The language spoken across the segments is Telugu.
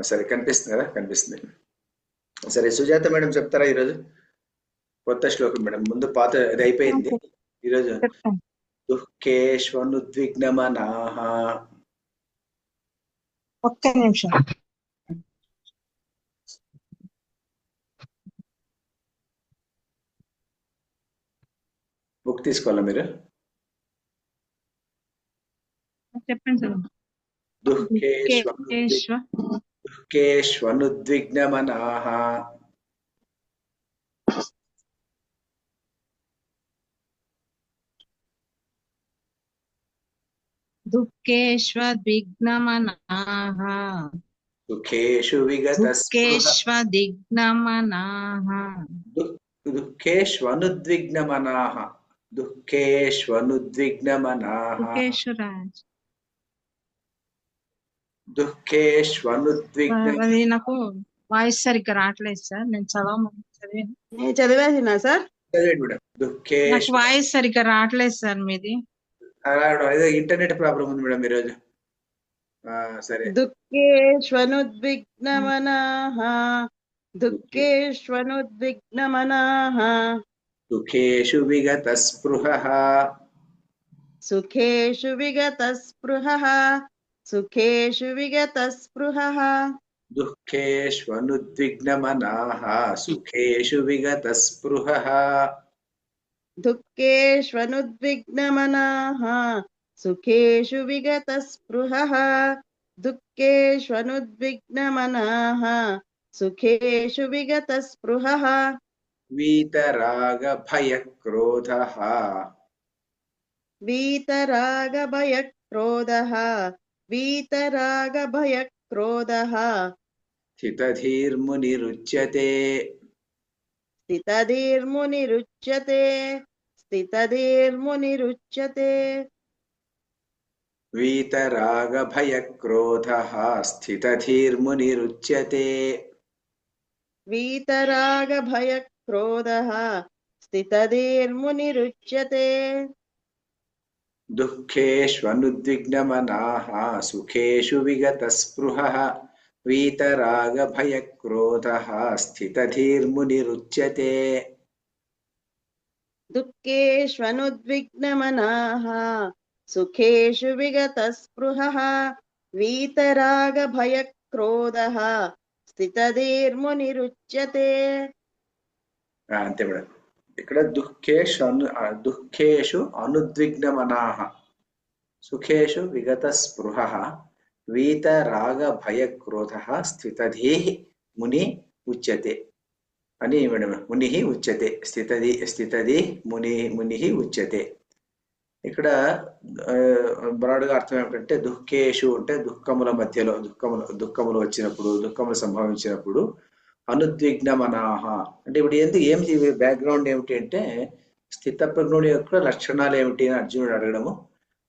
సరే కనిపిస్తుంది కదా, కనిపిస్తుంది. సరే సుజాత మేడం చెప్తారా ఈరోజు కొత్త శ్లోకం మేడం? ముందు పాత అది అయిపోయింది. ఈరోజు దుఃఖేష్వనుద్విగ్నమనాః. ఒక్క నిమిషం. బుక్ తీసుకోవాలా మీరు? చెప్పండి సార్. దుఃఖేష్వనుద్విగ్నమనాః. దుఃఖేష్వద్విగ్నమనాః. సుఖేషు దుఃఖేష్వదిగ్నమనాః. దుఃఖేష్వనుద్విగ్నమనాః. దుఃఖేష్వనుద్విగ్నమనాః. అది నాకు వాయిస్ సరిగ్గా రావట్లేదు సార్. నేను చదివేసినా సార్. నాకు వాయిస్ సరిగ్గా రావట్లేదు సార్ మీది. ఏదో ఇంటర్నెట్ ప్రాబ్లం ఉంది మేడం ఈరోజు. సరే. దుఃఖేష్వనుద్విగ్నమనాః. దుఃఖేష్వనుద్విగ్నమనాః. సుఖేషు విగతస్పృహః. సుఖేషు విగతస్పృహః. సుఖేషు విగతస్పృహః. దుఃఖేష్వనుద్విగ్నమనాః. సుఖేషు విగతస్పృహః. దుఃఖేష్వనుద్విగ్నమనాః. సుఖేషు విగతస్పృహః. దుఃఖేష్వనుద్విగ్నమనాః. సుఖేషు విగతస్పృహః. వీతరాగభయక్రోధః. వీతరాగభయక్రోధః. వీతరాగభయక్రోధః. స్థితధీర్మునిరుచ్యతే. స్థితధీర్మునిరుచ్యతే. స్థితధీర్మునిరుచ్యతే. వీతరాగభయక్రోధః స్థితధీర్మునిరుచ్యతే. వీతరాగభయక్రోధః స్థితధీర్మునిరుచ్యతే. దుఃఖేష్వనుద్విగ్నమనాః. సుఖేషు విగతస్పృహః. వీతరాగభయక్రోధః స్థితధీర్మునిరుచ్యతే. దుఃఖేష్వనుద్విగ్నమనాః. సుఖేషు విగతస్పృహః. వీతరాగభయక్రోధః స్థితధీర్మునిరుచ్యతే. అంతే మేడం. ఇక్కడ దుఃఖేషు అనుద్విగ్నమనాః. సుఖేషు విగతస్పృహః. వీతరాగభయక్రోధః స్థితధీః ముని ఉచ్యతే అని మేడం. ముని ఉచ్యతే. స్థితధీ ముని ఉచ్యతే. ఇక్కడ బ్రాడ్గా అర్థం ఏమిటంటే దుఃఖేషు అంటే దుఃఖముల మధ్యలో, దుఃఖములు వచ్చినప్పుడు, దుఃఖములు సంభవించినప్పుడు అనుద్విగ్నమనాః అంటే ఇప్పుడు ఏం బ్యాక్గ్రౌండ్ ఏమిటి అంటే స్థితప్రజ్ఞుడి యొక్క లక్షణాలు ఏమిటి అని అర్జునుడు అడగడము.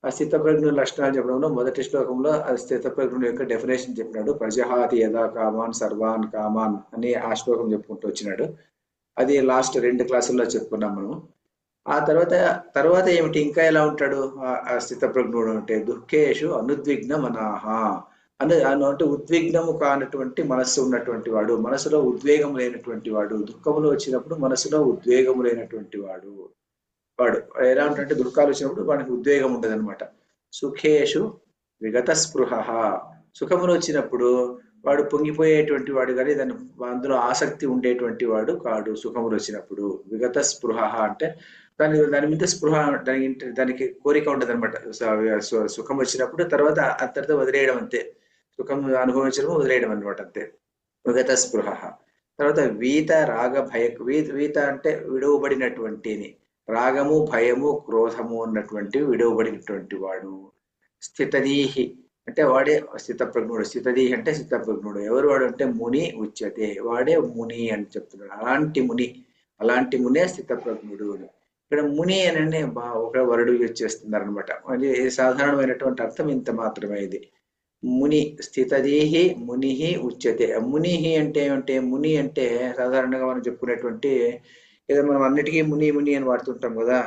ఆ స్థితప్రజ్ఞుడి లక్షణాలు చెప్పడంలో మొదటి శ్లోకంలో ఆ స్థితప్రజ్ఞుడి యొక్క డెఫినేషన్ చెప్పినాడు. ప్రజహాతి యదా కామాన్ సర్వాన్ కామాన్ అని ఆ శ్లోకం చెప్పుకుంటూ వచ్చినాడు. అది లాస్ట్ 2 క్లాసుల్లో చెప్పుకున్నాం మనము. ఆ తర్వాత ఏమిటి, ఇంకా ఎలా ఉంటాడు ఆ స్థితప్రజ్ఞుడు అంటే దుఃఖేషు అనుద్విగ్నమనాః అంటే ఉద్విగ్నము కానటువంటి మనస్సు ఉన్నటువంటి వాడు, మనసులో ఉద్వేగం లేనటువంటి వాడు. దుఃఖములు వచ్చినప్పుడు మనసులో ఉద్వేగం లేనటువంటి వాడు ఎలా ఉంటాడంటే దుఃఖాలు వచ్చినప్పుడు వాడికి ఉద్వేగం ఉండదు అనమాట. సుఖేషు విగతస్పృహః సుఖములు వచ్చినప్పుడు వాడు పొంగిపోయేటువంటి వాడు కానీ అందులో ఆసక్తి ఉండేటువంటి వాడు కాడు. సుఖములు వచ్చినప్పుడు విగతస్పృహః అంటే దాని మీద స్పృహ, దానికి కోరిక ఉండదు అనమాట. సుఖం వచ్చినప్పుడు తర్వాత అంతటితో వదిలేయడం అంతే. సుఖం అనుభవించడం వదిలేయడం అనమాట అంతే. విగతస్పృహః. తర్వాత వీత రాగ భయ. వీత అంటే విడువబడినటువంటిని, రాగము భయము క్రోధము ఉన్నటువంటి విడువబడినటువంటి వాడు. స్థితధీహి అంటే వాడే స్థితప్రజ్ఞుడు. స్థితధీహి అంటే స్థితప్రజ్ఞుడు. ఎవరు వాడు అంటే ముని ఉచ్యతే, వాడే ముని అని చెప్తున్నాడు. అలాంటి మునే స్థితప్రజ్ఞుడు. ఇక్కడ ముని అని ఒక వరుడు యూజ్ చేస్తున్నారు అనమాట. అది సాధారణమైనటువంటి అర్థం ఇంత మాత్రమే. ఇది ముని. స్థితధీహి ముని ఉచ్యతే. ముని అంటే ఏమంటే, ముని అంటే సాధారణంగా మనం చెప్పుకునేటువంటి ఏదో మనం అన్నిటికీ ముని ముని అని వాడుతుంటాం కదా,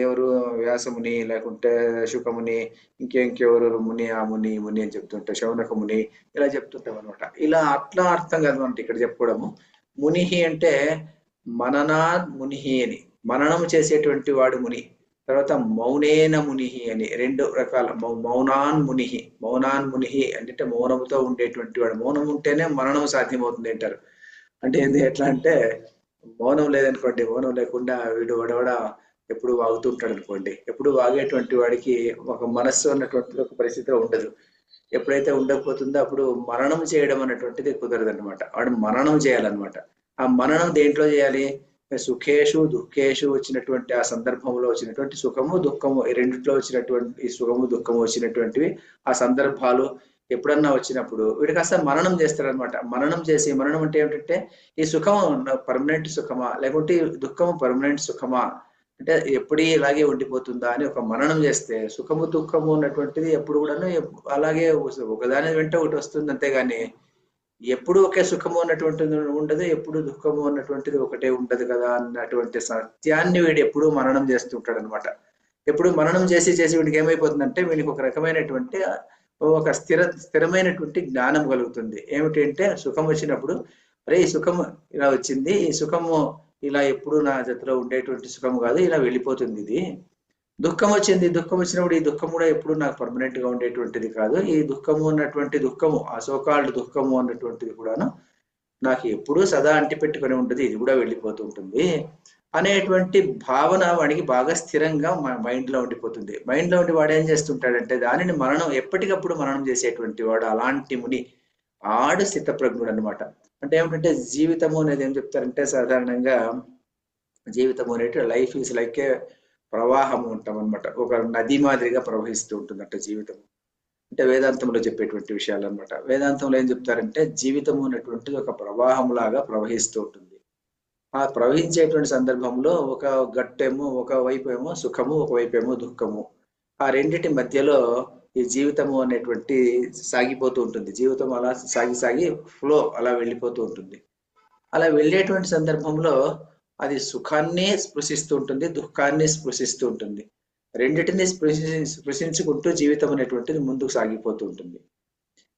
ఎవరు వ్యాసముని, లేకుంటే శుకముని, ఇంకెవరు ముని, ఆ ముని ఈ ముని అని చెప్తుంటాం, శౌనక ముని ఇలా చెప్తుంటాం అనమాట. ఇలా అట్లా అర్థం కాదు అంటే ఇక్కడ చెప్పుకోవడము. మునిహి అంటే మననాద్ మునిహి అని, మననం చేసేటువంటి వాడు ముని. తర్వాత మౌనేన మునిహి అని రెండు రకాల, మౌనాన్ మునిహి. మౌనాన్ మునిహి అంటే మౌనముతో ఉండేటువంటి వాడు. మౌనం ఉంటేనే మననం సాధ్యమవుతుంది అంటారు. అంటే ఏంది, ఎట్లా అంటే మౌనం లేదనుకోండి, మౌనం లేకుండా వీడు వడవడ ఎప్పుడు వాగుతుంటాడు అనుకోండి, ఎప్పుడు వాగేటువంటి వాడికి ఒక మనస్సు అన్నటువంటి ఒక పరిస్థితిలో ఉండదు. ఎప్పుడైతే ఉండకపోతుందో అప్పుడు మననం చేయడం అన్నటువంటిది కుదరదు అనమాట. వాడు మననం చేయాలన్నమాట. ఆ మననం దేంట్లో చేయాలి? సుఖేషు దుఃఖేషు వచ్చినటువంటి ఆ సందర్భంలో వచ్చినటువంటి సుఖము దుఃఖము, ఈ రెండిట్లో వచ్చినటువంటి ఈ సుఖము దుఃఖము వచ్చినటువంటివి ఆ సందర్భాలు ఎప్పుడన్నా వచ్చినప్పుడు వీడికి అసలు మననం చేస్తారనమాట. మననం చేసి, మననం అంటే ఏమిటంటే ఈ సుఖము పర్మనెంట్ సుఖమా, లేకుంటే ఈ దుఃఖము పర్మనెంట్ సుఖమా, అంటే ఎప్పుడీ ఇలాగే ఉండిపోతుందా అని ఒక మననం చేస్తే సుఖము దుఃఖము ఉన్నటువంటిది ఎప్పుడు కూడాను అలాగే ఒకదాని వెంట ఒకటి వస్తుంది. అంతేగాని ఎప్పుడు ఒకే సుఖము అన్నటువంటిది ఉండదు, ఎప్పుడు దుఃఖము అన్నటువంటిది ఒకటే ఉండదు కదా అన్నటువంటి సత్యాన్ని వీడు ఎప్పుడు మననం చేస్తుంటాడు అనమాట. ఎప్పుడు మననం చేసి చేసి వీడికి ఏమైపోతుందంటే వీడికి ఒక రకమైనటువంటి ఒక స్థిరమైనటువంటి జ్ఞానం కలుగుతుంది. ఏమిటి అంటే సుఖం వచ్చినప్పుడు, అరే ఈ సుఖము ఇలా వచ్చింది, ఈ సుఖము ఇలా ఎప్పుడు నా జతలో ఉండేటువంటి సుఖము కాదు, ఇలా వెళ్ళిపోతుంది. ఇది దుఃఖం వచ్చింది, దుఃఖం వచ్చినప్పుడు ఈ దుఃఖం కూడా ఎప్పుడు నాకు పర్మనెంట్ గా ఉండేటువంటిది కాదు. ఈ దుఃఖము అన్నటువంటి దుఃఖము, ఆ సోకాల్డ్ దుఃఖము అన్నటువంటిది కూడాను నాకు ఎప్పుడూ సదా అంటిపెట్టుకుని ఉంటుంది, ఇది కూడా వెళ్ళిపోతూ ఉంటుంది అనేటువంటి భావన వాడికి బాగా స్థిరంగా మైండ్ లో ఉండిపోతుంది. మైండ్ లో ఉండి వాడు ఏం చేస్తుంటాడంటే దానిని మననం ఎప్పటికప్పుడు మననం చేసేటువంటి వాడు అలాంటి ముని, ఆడు స్థితప్రజ్ఞుడు అనమాట. అంటే ఏమిటంటే జీవితము అనేది ఏం చెప్తారంటే సాధారణంగా జీవితము అనేది లైఫ్ ఈజ్ లైక్ ఏ ప్రవాహము ఉంటాం అనమాట. ఒక నది మాదిరిగా ప్రవహిస్తూ ఉంటుందంట జీవితం. అంటే వేదాంతంలో చెప్పేటువంటి విషయాలు అనమాట. వేదాంతంలో ఏం చెప్తారంటే జీవితము అనేటువంటిది ఒక ప్రవాహం లాగా ప్రవహిస్తూ ఉంటుంది. ఆ ప్రవహించేటువంటి సందర్భంలో ఒక గట్టేమో, ఒక వైపు ఏమో సుఖము, ఒకవైపు ఏమో దుఃఖము. ఆ రెండిటి మధ్యలో ఈ జీవితము అనేటువంటి సాగిపోతూ ఉంటుంది. జీవితం అలా సాగి సాగి ఫ్లో అలా వెళ్ళిపోతూ ఉంటుంది. అలా వెళ్ళేటువంటి సందర్భంలో అది సుఖాన్ని స్పృశిస్తూ ఉంటుంది, దుఃఖాన్ని స్పృశిస్తూ ఉంటుంది. రెండిటిని స్పృశించుకుంటూ జీవితం అనేటువంటిది ముందుకు సాగిపోతూ ఉంటుంది.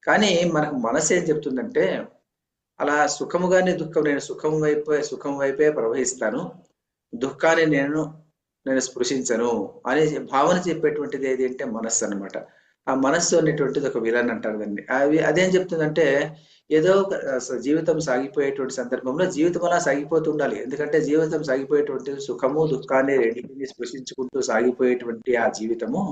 కానీ మనకు మనసు ఏం చెప్తుందంటే అలా సుఖము కానీ దుఃఖం, నేను సుఖం వైపే ప్రవహిస్తాను, దుఃఖాన్ని నేను స్పృశించను అనే భావన చెప్పేటువంటిది ఏది అంటే మనస్సు అనమాట. ఆ మనస్సు అనేటువంటిది ఒక విలన్ అంటారు దాన్ని. అదేం చెప్తుందంటే ఏదో జీవితం సాగిపోయేటువంటి సందర్భంలో జీవితం అలా సాగిపోతూ ఉండాలి. ఎందుకంటే జీవితం సాగిపోయేటువంటి సుఖము దుఃఖాన్ని రెండింటిని స్పృశించుకుంటూ సాగిపోయేటువంటి ఆ జీవితము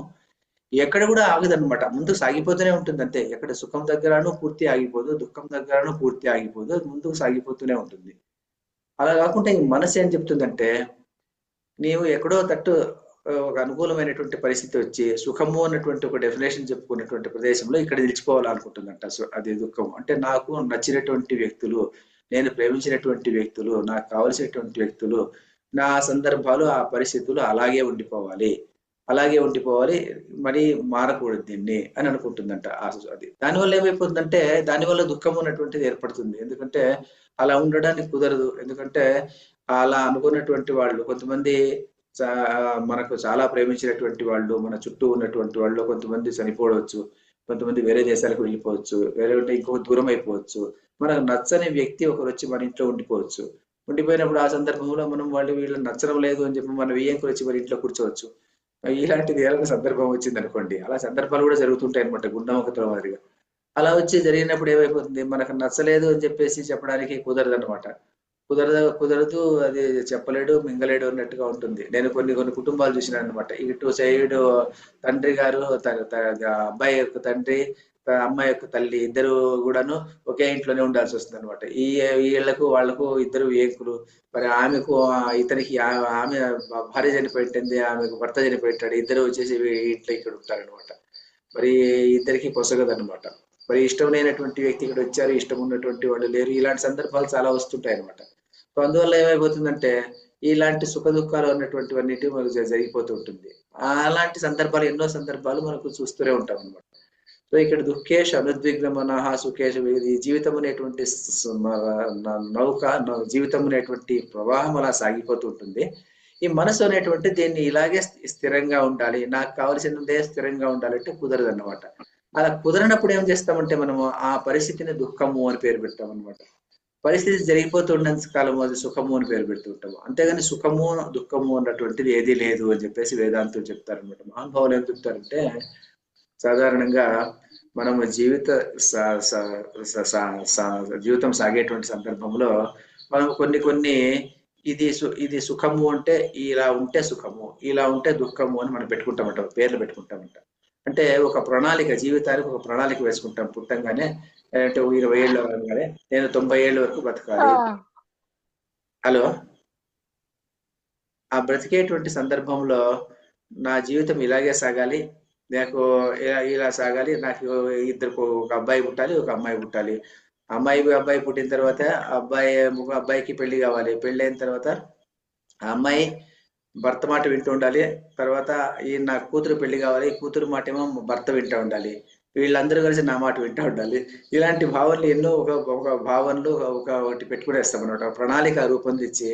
ఎక్కడ కూడా ఆగదనమాట, ముందుకు సాగిపోతూనే ఉంటుంది అంతే. ఎక్కడ సుఖం దగ్గరను పూర్తి ఆగిపోదు, దుఃఖం దగ్గరను పూర్తి ఆగిపోదు, ముందుకు సాగిపోతూనే ఉంటుంది. అలా కాకుండా ఈ మనసు ఏం చెప్తుందంటే నీవు ఎక్కడో తట్టు ఒక అనుకూలమైనటువంటి పరిస్థితి వచ్చి సుఖము అన్నటువంటి ఒక డెఫినేషన్ చెప్పుకున్నటువంటి ప్రదేశంలో ఇక్కడ నిలిచిపోవాలనుకుంటుందంట. అది దుఃఖం అంటే నాకు నచ్చినటువంటి వ్యక్తులు, నేను ప్రేమించినటువంటి వ్యక్తులు, నాకు కావలసినటువంటి వ్యక్తులు, నా సందర్భాలు ఆ పరిస్థితులు అలాగే ఉండిపోవాలి, మరి మారకూడదు దీన్ని అని అనుకుంటుందంట. అది దానివల్ల ఏమైపోతుందంటే దానివల్ల దుఃఖం ఉన్నటువంటిది ఏర్పడుతుంది. ఎందుకంటే అలా ఉండడానికి కుదరదు. ఎందుకంటే అలా అనుకున్నటువంటి వాళ్ళు కొంతమంది, మనకు చాలా ప్రేమించినటువంటి వాళ్ళు, మన చుట్టూ ఉన్నటువంటి వాళ్ళు కొంతమంది చనిపోవచ్చు, కొంతమంది వేరే దేశాలకు వెళ్ళిపోవచ్చు, వేరే ఇంకొక దూరం అయిపోవచ్చు. మనకు నచ్చని వ్యక్తి ఒకరు వచ్చి మన ఇంట్లో ఉండిపోవచ్చు. ఉండిపోయినప్పుడు ఆ సందర్భంలో మనం వీళ్ళని నచ్చడం లేదు అని చెప్పి మన వియ్యంకులు వచ్చి మన ఇంట్లో కూర్చోవచ్చు. ఇలాంటిది ఏదైనా సందర్భం వచ్చింది అనుకోండి, అలా సందర్భాలు కూడా జరుగుతుంటాయి అనమాట గుండెముఖతో మాదిరిగా. అలా వచ్చి జరిగినప్పుడు ఏమైపోతుంది, మనకు నచ్చలేదు అని చెప్పేసి చెప్పడానికి కుదరదు అనమాట. కుదరదు, అది చెప్పలేడు మింగలేడు అన్నట్టుగా ఉంటుంది. నేను కొన్ని కుటుంబాలు చూసినాను అనమాట. ఇటు సైడ్ తండ్రి గారు, అబ్బాయి యొక్క తండ్రి, అమ్మాయి యొక్క తల్లి ఇద్దరు కూడాను ఒకే ఇంట్లోనే ఉండాల్సి వస్తుంది అనమాట. వీళ్ళకు వాళ్ళకు ఇద్దరు ఏకులు. మరి ఆమెకు ఇతనికి ఆమె భార్య చనిపోయింది, ఆమెకు భర్త చనిపోయింటాడు, ఇద్దరు వచ్చేసి ఇంట్లో ఇక్కడ ఉంటారనమాట. మరి ఇద్దరికి పొసగదనమాట. మరి ఇష్టం లేనటువంటి వ్యక్తి ఇక్కడ వచ్చారు, ఇష్టం ఉన్నటువంటి వాళ్ళు లేరు. ఇలాంటి సందర్భాలు చాలా వస్తుంటాయి అనమాట. సో అందువల్ల ఏమైపోతుందంటే ఇలాంటి సుఖ దుఃఖాలు అన్నటువంటివన్నిటి మనకు జరిగిపోతూ ఉంటుంది. అలాంటి సందర్భాలు ఎన్నో సందర్భాలు మనకు చూస్తూనే ఉంటాం అనమాట. సో ఇక్కడ దుఃఖేషు అనుద్విగ్న మనః సుఖేషు, ఈ జీవితం అనేటువంటి నౌక, జీవితం అనేటువంటి ప్రవాహం అలా సాగిపోతూ ఉంటుంది. ఈ మనసు అనేటువంటి దీన్ని ఇలాగే స్థిరంగా ఉండాలి, నాకు కావలసినదే స్థిరంగా ఉండాలంటే కుదరదు అన్నమాట. అలా కుదరనప్పుడు ఏం చేస్తామంటే మనము ఆ పరిస్థితిని దుఃఖము అని పేరు పెడతాం అనమాట. పరిస్థితి జరిగిపోతున్నంత కాలము అది సుఖము అని పేరు పెడుతూ ఉంటాము. అంతేగాని సుఖము దుఃఖము అన్నటువంటిది ఏదీ లేదు అని చెప్పేసి వేదాంతులు చెప్తారనమాట. మహానుభావులు ఏం చెప్తారంటే, సాధారణంగా మనము జీవితం సాగేటువంటి సందర్భంలో మనం కొన్ని ఇది సుఖము అంటే ఇలా ఉంటే సుఖము, ఇలా ఉంటే దుఃఖము అని మనం పెట్టుకుంటామంట, పేర్లు పెట్టుకుంటామంట. అంటే ఒక ప్రణాళిక, జీవితానికి ఒక ప్రణాళిక వేసుకుంటాం. పుట్టంగానే అంటే 20 ఏళ్ళు అనగానే నేను 90 ఏళ్ళ వరకు బ్రతకాలి. హలో, ఆ బ్రతికేటువంటి సందర్భంలో నా జీవితం ఇలాగే సాగాలి, నాకు ఇలా సాగాలి, నాకు ఇద్దరు, ఒక అబ్బాయి పుట్టాలి, ఒక అమ్మాయి పుట్టాలి. అబ్బాయి పుట్టిన తర్వాత అబ్బాయికి పెళ్లి కావాలి, పెళ్లి అయిన తర్వాత ఆ అమ్మాయి భర్త మాట వింటూ ఉండాలి. తర్వాత ఈ నా కూతురు పెళ్లి కావాలి, కూతురు మాట ఏమో భర్త వింటూ ఉండాలి, వీళ్ళందరూ కలిసి నా మాట వింటూ ఉండాలి. ఇలాంటి భావనలు ఎన్నో ఒక భావనలు ఒకటి పెట్టుకునేస్తాం అనమాట. ప్రణాళిక రూపొందించి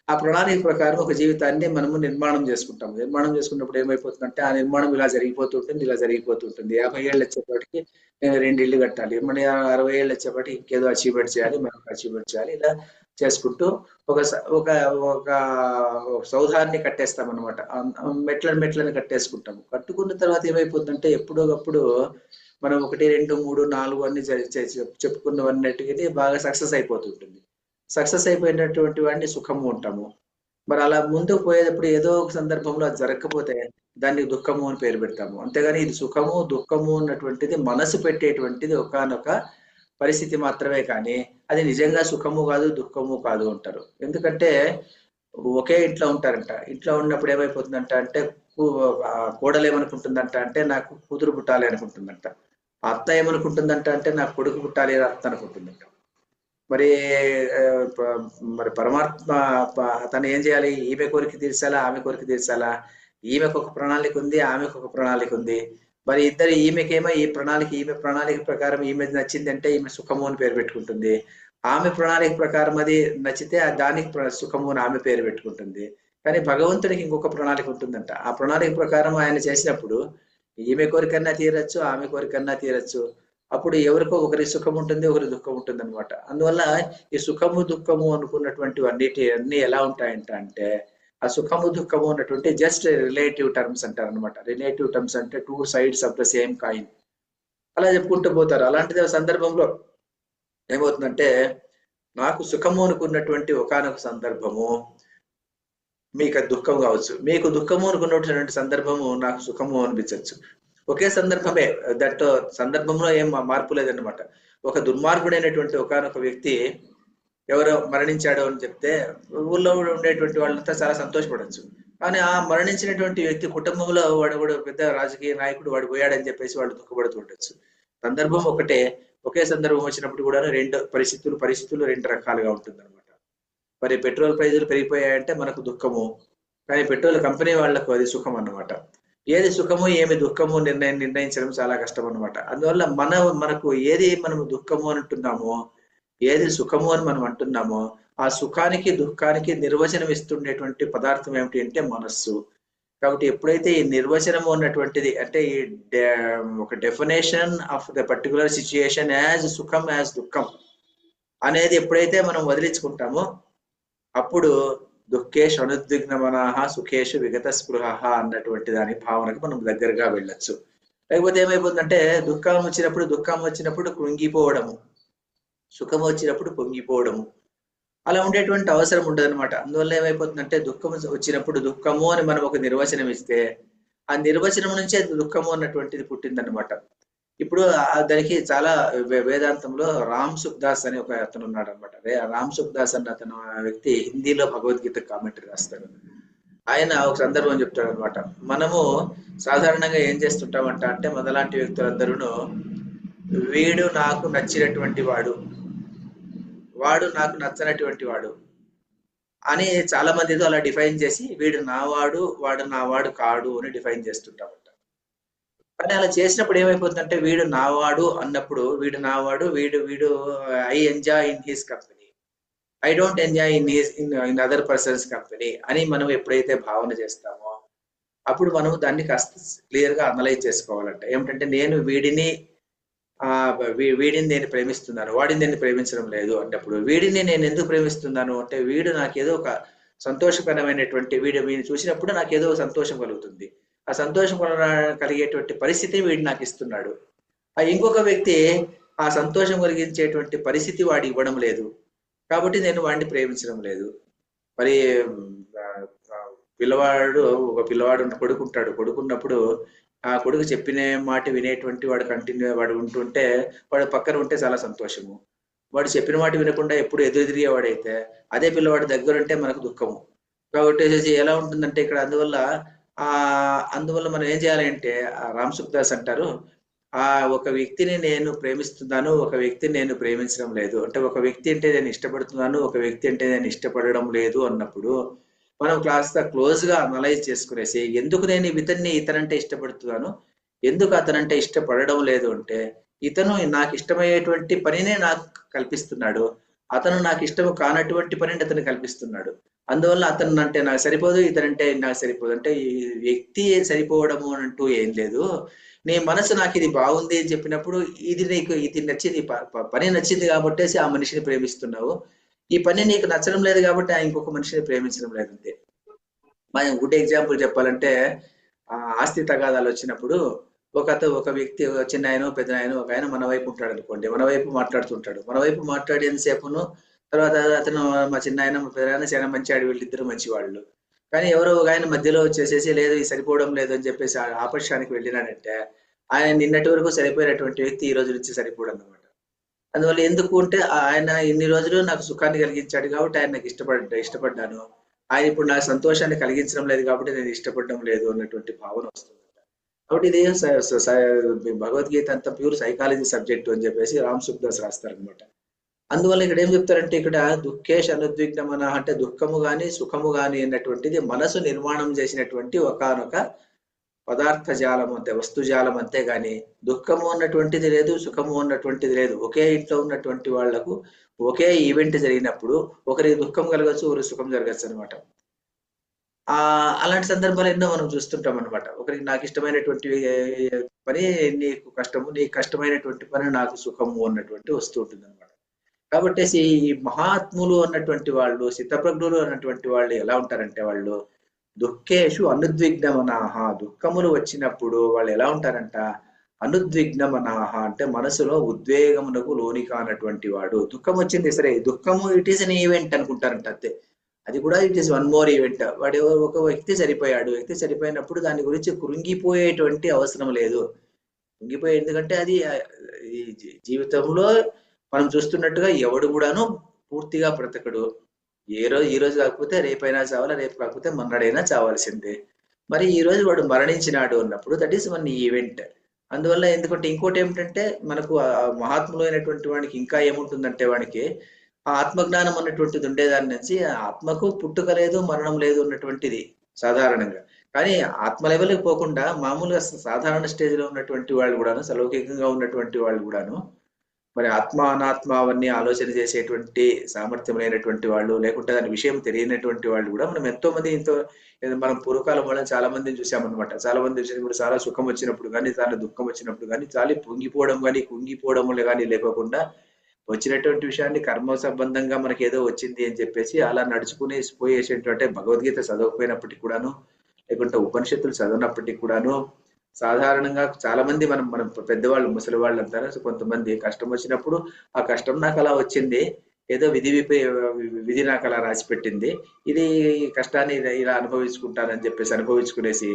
ఆ ప్రణాళిక ప్రకారం ఒక జీవితాన్ని మనము నిర్మాణం చేసుకుంటాం. నిర్మాణం చేసుకున్నప్పుడు ఏమైపోతుందంటే ఆ నిర్మాణం ఇలా జరిగిపోతుంటుంది. 50 ఏళ్ళు వచ్చేప్పటికి నేను 2 ఇళ్ళు కట్టాలి, మన 60 ఏళ్ళు వచ్చేప్పటికి ఇంకేదో అచీవ్మెంట్ చేయాలి, మరొక అచీవ్మెంట్ చేయాలి. ఇలా చేసుకుంటూ ఒక ఒక సౌధాన్ని కట్టేస్తాం అనమాట. మెట్లను కట్టేసుకుంటాము. కట్టుకున్న తర్వాత ఏమైపోతుందంటే ఎప్పుడోకప్పుడు మనం 1, 2, 3, 4 అన్ని చెప్పుకున్నవన్నిటికీ బాగా సక్సెస్ అయిపోతుంటుంది. సక్సెస్ అయిపోయినటువంటి వాడిని సుఖము ఉంటాము. మరి అలా ముందుకు పోయేటప్పుడు ఏదో ఒక సందర్భంలో అది జరగకపోతే దాన్ని దుఃఖము అని పేరు పెడతాము. అంతేగాని ఇది సుఖము దుఃఖము అన్నటువంటిది మనసు పెట్టేటువంటిది ఒకానొక పరిస్థితి మాత్రమే, కానీ అది నిజంగా సుఖము కాదు దుఃఖము కాదు అంటారు. ఎందుకంటే ఒకే ఇంట్లో ఉంటారంట. ఇంట్లో ఉన్నప్పుడు ఏమైపోతుందంట అంటే కోడలు ఏమనుకుంటుందంట అంటే నాకు కూతురు పుట్టాలి అనుకుంటుందంట. అత్త ఏమనుకుంటుందంట అంటే నాకు కొడుకు పుట్టాలి అత్త అనుకుంటుందంట. మరి పరమాత్మ తను ఏం చేయాలి? ఈమె కోరిక తీర్చాలా, ఆమె కోరిక తీర్చాలా? ఈమెకు ఒక ప్రణాళిక ఉంది, ఆమెకు ఒక ప్రణాళిక ఉంది. మరి ఈమెకేమో ఈమె ప్రణాళిక ప్రకారం ఈమె నచ్చింది అంటే ఈమె సుఖము అని పేరు పెట్టుకుంటుంది. ఆమె ప్రణాళిక ప్రకారం అది నచ్చితే దానికి సుఖము అని ఆమె పేరు పెట్టుకుంటుంది. కానీ భగవంతుడికి ఇంకొక ప్రణాళిక ఉంటుందంట. ఆ ప్రణాళిక ప్రకారం ఆయన చేసినప్పుడు ఈమె కోరికన్నా తీరచ్చు, ఆమె కోరికన్నా తీరచ్చు. అప్పుడు ఎవరికో ఒకరి సుఖం ఉంటుంది, ఒకరి దుఃఖం ఉంటుంది అనమాట. అందువల్ల ఈ సుఖము దుఃఖము అనుకున్నటువంటి అన్ని ఎలా ఉంటాయంట అంటే, ఆ సుఖము దుఃఖము అన్నటువంటి జస్ట్ రిలేటివ్ టర్మ్స్ అంటారు అనమాట. రిలేటివ్ టర్మ్స్ అంటే 2 sides of the same coin, అలా చెప్పుకుంటూ పోతారు. అలాంటి సందర్భంలో ఏమవుతుందంటే, నాకు సుఖము అనుకున్నటువంటి ఒకానొక సందర్భము మీకు అది దుఃఖం కావచ్చు, మీకు దుఃఖము అనుకున్నటువంటి సందర్భము నాకు సుఖము అనిపించవచ్చు. ఒకే సందర్భమే, సందర్భంలో ఏం మార్పు లేదన్నమాట. ఒక దుర్మార్గుడైనటువంటి ఒకానొక వ్యక్తి ఎవరో మరణించాడు అని చెప్తే ఊళ్ళో ఉండేటువంటి వాళ్ళంతా చాలా సంతోషపడచ్చు. కానీ ఆ మరణించినటువంటి వ్యక్తి కుటుంబంలో వాడు కూడా పెద్ద రాజకీయ నాయకుడు, వాడు పోయాడని చెప్పేసి వాళ్ళు దుఃఖపడుతూ ఉండొచ్చు. సందర్భం ఒకటే, ఒకే సందర్భం వచ్చినప్పుడు కూడా పరిస్థితులు 2 రకాలుగా ఉంటుంది అనమాట. మరి పెట్రోల్ ప్రైజులు పెరిగిపోయాయంటే మనకు దుఃఖము, కానీ పెట్రోల్ కంపెనీ వాళ్లకు అది సుఖం అన్నమాట. ఏది సుఖము ఏమి దుఃఖము నిర్ణయించడం చాలా కష్టం అనమాట. అందువల్ల మనకు ఏది మనము దుఃఖము అని అంటున్నామో, ఏది సుఖము అని మనం అంటున్నామో, ఆ సుఖానికి దుఃఖానికి నిర్వచనం ఇస్తుండేటువంటి పదార్థం ఏమిటి అంటే మనస్సు. కాబట్టి ఎప్పుడైతే ఈ నిర్వచనము ఉన్నటువంటిది అంటే ఈ ఒక definition of the particular situation as సుఖం యాజ్ దుఃఖం అనేది ఎప్పుడైతే మనం వదిలించుకుంటామో అప్పుడు దుఃఖేషు అనుద్విగ్న మనః సుఖేషు విగత స్పృహ అన్నటువంటి దాని భావనకు మనం దగ్గరగా వెళ్ళొచ్చు. లేకపోతే ఏమైపోతుందంటే దుఃఖం వచ్చినప్పుడు కృంగిపోవడము, సుఖం వచ్చినప్పుడు పొంగిపోవడము, అలా ఉండేటువంటి అవసరం ఉండదన్నమాట. అందువల్ల ఏమైపోతుందంటే దుఃఖం వచ్చినప్పుడు దుఃఖము అని మనం ఒక నిర్వచనం ఇస్తే ఆ నిర్వచనం నుంచే దుఃఖము అన్నటువంటిది పుట్టిందన్నమాట. ఇప్పుడు దానికి చాలా వేదాంతంలో రామ్ సుఖ్దాస్ అని ఒక అతను ఉన్నాడు అనమాట. రామ్ సుఖ్దాస్ అన్న అతను వ్యక్తి హిందీలో భగవద్గీత కామెంటరీ రాస్తాడు. ఆయన ఒక సందర్భం చెప్తాడు అనమాట. మనము సాధారణంగా ఏం చేస్తుంటామంట అంటే మొదలాంటి వ్యక్తులందరూ వీడు నాకు నచ్చినటువంటి వాడు, వాడు నాకు నచ్చనటువంటి వాడు అని చాలా మందితో అలా డిఫైన్ చేసి వీడు నావాడు వాడు నావాడు కాడు అని డిఫైన్ చేస్తుంటామంట. కానీ అలా చేసినప్పుడు ఏమైపోతుందంటే వీడు నావాడు అన్నప్పుడు వీడు నావాడు వీడు వీడు I enjoy in his company, I don't enjoy in other persons company అని మనం ఎప్పుడైతే భావన చేస్తామో అప్పుడు మనం దాన్ని కాస్త క్లియర్ గా అనలైజ్ చేసుకోవాలంట. ఏమిటంటే నేను వీడిని వీడిని నేను ప్రేమిస్తున్నాను, వాడిని నేను ప్రేమించడం లేదు అన్నప్పుడు వీడిని నేను ఎందుకు ప్రేమిస్తున్నాను అంటే వీడు నాకేదో ఒక సంతోషకరమైనటువంటి వీడిని చూసినప్పుడు నాకేదో సంతోషం కలుగుతుంది, ఆ సంతోషం కలిగేటువంటి పరిస్థితి వీడు నాకు ఇస్తున్నాడు. ఆ ఇంకొక వ్యక్తి ఆ సంతోషం కలిగించేటువంటి పరిస్థితి వాడు ఇవ్వడం లేదు, కాబట్టి నేను వాడిని ప్రేమించడం లేదు. మరి ఒక పిల్లవాడు కొడుకుంటాడు, కొడుకున్నప్పుడు ఆ కొడుకు చెప్పిన మాట వినేటువంటి వాడు ఉంటుంటే వాడు పక్కన ఉంటే చాలా సంతోషము. వాడు చెప్పిన మాట వినకుండా ఎప్పుడు ఎదురు తిరిగేవాడైతే అదే పిల్లవాడి దగ్గర ఉంటే మనకు దుఃఖము. కాబట్టి ఎలా ఉంటుందంటే ఇక్కడ అందువల్ల మనం ఏం చేయాలంటే రామ్ సుఖ్దాస్ అంటారు, ఒక వ్యక్తిని నేను ప్రేమిస్తున్నాను, ఒక వ్యక్తిని నేను ప్రేమించడం లేదు అంటే ఒక వ్యక్తి అంటే నేను ఇష్టపడుతున్నాను, ఒక వ్యక్తి అంటే నేను ఇష్టపడడం లేదు అన్నప్పుడు మనం క్లోజ్ గా అనలైజ్ చేసుకునేసి ఎందుకు నేను ఇతనంటే ఇష్టపడుతున్నాను, ఎందుకు అతనంటే ఇష్టపడడం లేదు అంటే ఇతను నాకు ఇష్టమయ్యేటువంటి పనినే నాకు కల్పిస్తున్నాడు, అతను నాకు ఇష్టం కానటువంటి పనిని అతను కల్పిస్తున్నాడు. అందువల్ల అతను అంటే నాకు సరిపోదు, ఇతనంటే నాకు సరిపోదు అంటే ఈ వ్యక్తి సరిపోవడము అంటూ ఏం లేదు. నీ మనసు నాకు ఇది బాగుంది అని చెప్పినప్పుడు ఇది నచ్చింది, పని నచ్చింది కాబట్టేసి ఆ మనిషిని ప్రేమిస్తున్నావు, ఈ పని నీకు నచ్చడం లేదు కాబట్టి ఆ ఇంకొక మనిషిని ప్రేమించడం లేదంతే. మనం గుడ్ ఎగ్జాంపుల్ చెప్పాలంటే ఆస్తి తగాదాలు వచ్చినప్పుడు ఒక వ్యక్తి చిన్న ఆయన పెద్ద ఆయన ఒక ఆయన మన వైపు ఉంటాడు అనుకోండి, మన వైపు మాట్లాడుతుంటాడు, మన వైపు మాట్లాడేంతసేపును తర్వాత అతను మా చిన్న ఆయన మా పెద్ద ఆయన చాలా మంచి ఆడు, వీళ్ళిద్దరు మంచి వాళ్ళు. కానీ ఎవరో ఒక ఆయన మధ్యలో వచ్చేసేసి లేదు ఇది సరిపోవడం లేదు అని చెప్పేసి ఆపర్శానికి వెళ్ళినాడంటే ఆయన నిన్నటి వరకు సరిపోయినటువంటి వ్యక్తి ఈ రోజు నుంచి సరిపోడు అన్నమాట. అందువల్ల ఎందుకు అంటే ఆయన ఇన్ని రోజులు నాకు సుఖాన్ని కలిగించాడు కాబట్టి ఆయన నాకు ఇష్టపడ్డాను, ఆయన ఇప్పుడు నాకు సంతోషాన్ని కలిగించడం లేదు కాబట్టి నేను ఇష్టపడడం లేదు అన్నటువంటి భావన వస్తుంది. కాబట్టి ఇది భగవద్గీత అంతా ప్యూర్ సైకాలజీ సబ్జెక్ట్ అని చెప్పేసి రామ్ సుఖ్దాస్ రాస్తారనమాట. అందువల్ల ఇక్కడ ఏం చెప్తారంటే ఇక్కడ దుఃఖేష్ అనుద్విగ్నమన అంటే దుఃఖము గాని సుఖము గాని అన్నటువంటిది మనసు నిర్మాణం చేసినటువంటి ఒకానొక పదార్థ జాలం అంతే, వస్తు జాలం అంతే గాని దుఃఖము అన్నటువంటిది లేదు, సుఖము అన్నటువంటిది లేదు. ఒకే ఇంట్లో ఉన్నటువంటి వాళ్లకు ఒకే ఈవెంట్ జరిగినప్పుడు ఒకరికి దుఃఖం కలగచ్చు, ఒకరికి సుఖం జరగచ్చు అనమాట. అలాంటి సందర్భాలు ఎన్నో మనం చూస్తుంటాం అనమాట. ఒకరికి నాకు ఇష్టమైనటువంటి పని నీకు కష్టము, నీకు కష్టమైనటువంటి పని నాకు సుఖము అన్నటువంటి వస్తూ ఉంటుంది అనమాట. కాబట్టి ఈ మహాత్ములు అన్నటువంటి వాళ్ళు, సిద్ధప్రజ్ఞులు అన్నటువంటి వాళ్ళు ఎలా ఉంటారంటే వాళ్ళు దుఃఖేషు అనుద్విగ్నమనాహ, దుఃఖములు వచ్చినప్పుడు వాళ్ళు ఎలా ఉంటారంట అనుద్విగ్నమనాహ అంటే మనసులో ఉద్వేగమునకు లోని కానటువంటి వాడు. దుఃఖం వచ్చింది సరే, దుఃఖము ఇట్ ఈస్ అన్ ఈవెంట్ అనుకుంటారంట అంతే, అది కూడా it is one more event. వాడు ఒక వ్యక్తి చనిపోయినప్పుడు దాని గురించి కృంగిపోయేటువంటి అవసరం లేదు. కృంగిపోయే ఎందుకంటే అది జీవితంలో మనం చూస్తున్నట్టుగా ఎవడు కూడాను పూర్తిగా బ్రతకడు. ఈ రోజు కాకపోతే రేపైనా చావాలి, రేపు కాకపోతే మొన్నడైనా చావాల్సిందే. మరి ఈ రోజు వాడు మరణించినాడు అన్నప్పుడు దట్ ఈస్ వన్ ఈవెంట్. అందువల్ల ఎందుకంటే ఇంకోటి ఏమిటంటే మనకు మహాత్ములు అయినటువంటి వాడికి ఇంకా ఏముంటుందంటే వాడికి ఆ ఆత్మజ్ఞానం అన్నటువంటిది ఉండేదాని నుంచి ఆత్మకు పుట్టుక లేదు మరణం లేదు అన్నటువంటిది సాధారణంగా. కానీ ఆత్మ లెవెల్కి పోకుండా మామూలుగా సాధారణ స్టేజ్ లో ఉన్నటువంటి వాళ్ళు కూడాను, సలౌకికంగా ఉన్నటువంటి వాళ్ళు కూడాను మరి ఆత్మ అనాత్మ అవన్నీ ఆలోచన చేసేటువంటి సామర్థ్యం లేనటువంటి వాళ్ళు, లేకుంటే దాని విషయం తెలియనటువంటి వాళ్ళు కూడా మనం ఎంతో మంది మనం పూర్వకాలం వాళ్ళని చాలా మందిని చూసామన్నమాట. చాలా మంది చూసినప్పుడు చాలా సుఖం వచ్చినప్పుడు కానీ, చాలా దుఃఖం వచ్చినప్పుడు కానీ, చాలా పొంగిపోవడం కానీ కుంగిపోవడం కానీ లేకోకుండా వచ్చినటువంటి విషయాన్ని కర్మ సంబంధంగా మనకి ఏదో వచ్చింది అని చెప్పేసి అలా నడుచుకుని పోయేసేటువంటి భగవద్గీత చదవకపోయినప్పటికీ కూడాను, లేకుంటే ఉపనిషత్తులు చదవనప్పటికీ కూడాను సాధారణంగా చాలా మంది మనం పెద్దవాళ్ళు ముసలి వాళ్ళు అంటారు, కొంతమంది కష్టం వచ్చినప్పుడు ఆ కష్టం నాకు అలా వచ్చింది, ఏదో విధి నాకు అలా రాసి పెట్టింది, ఇది కష్టాన్ని ఇలా అనుభవించుకుంటానని చెప్పేసి అనుభవించుకునేసి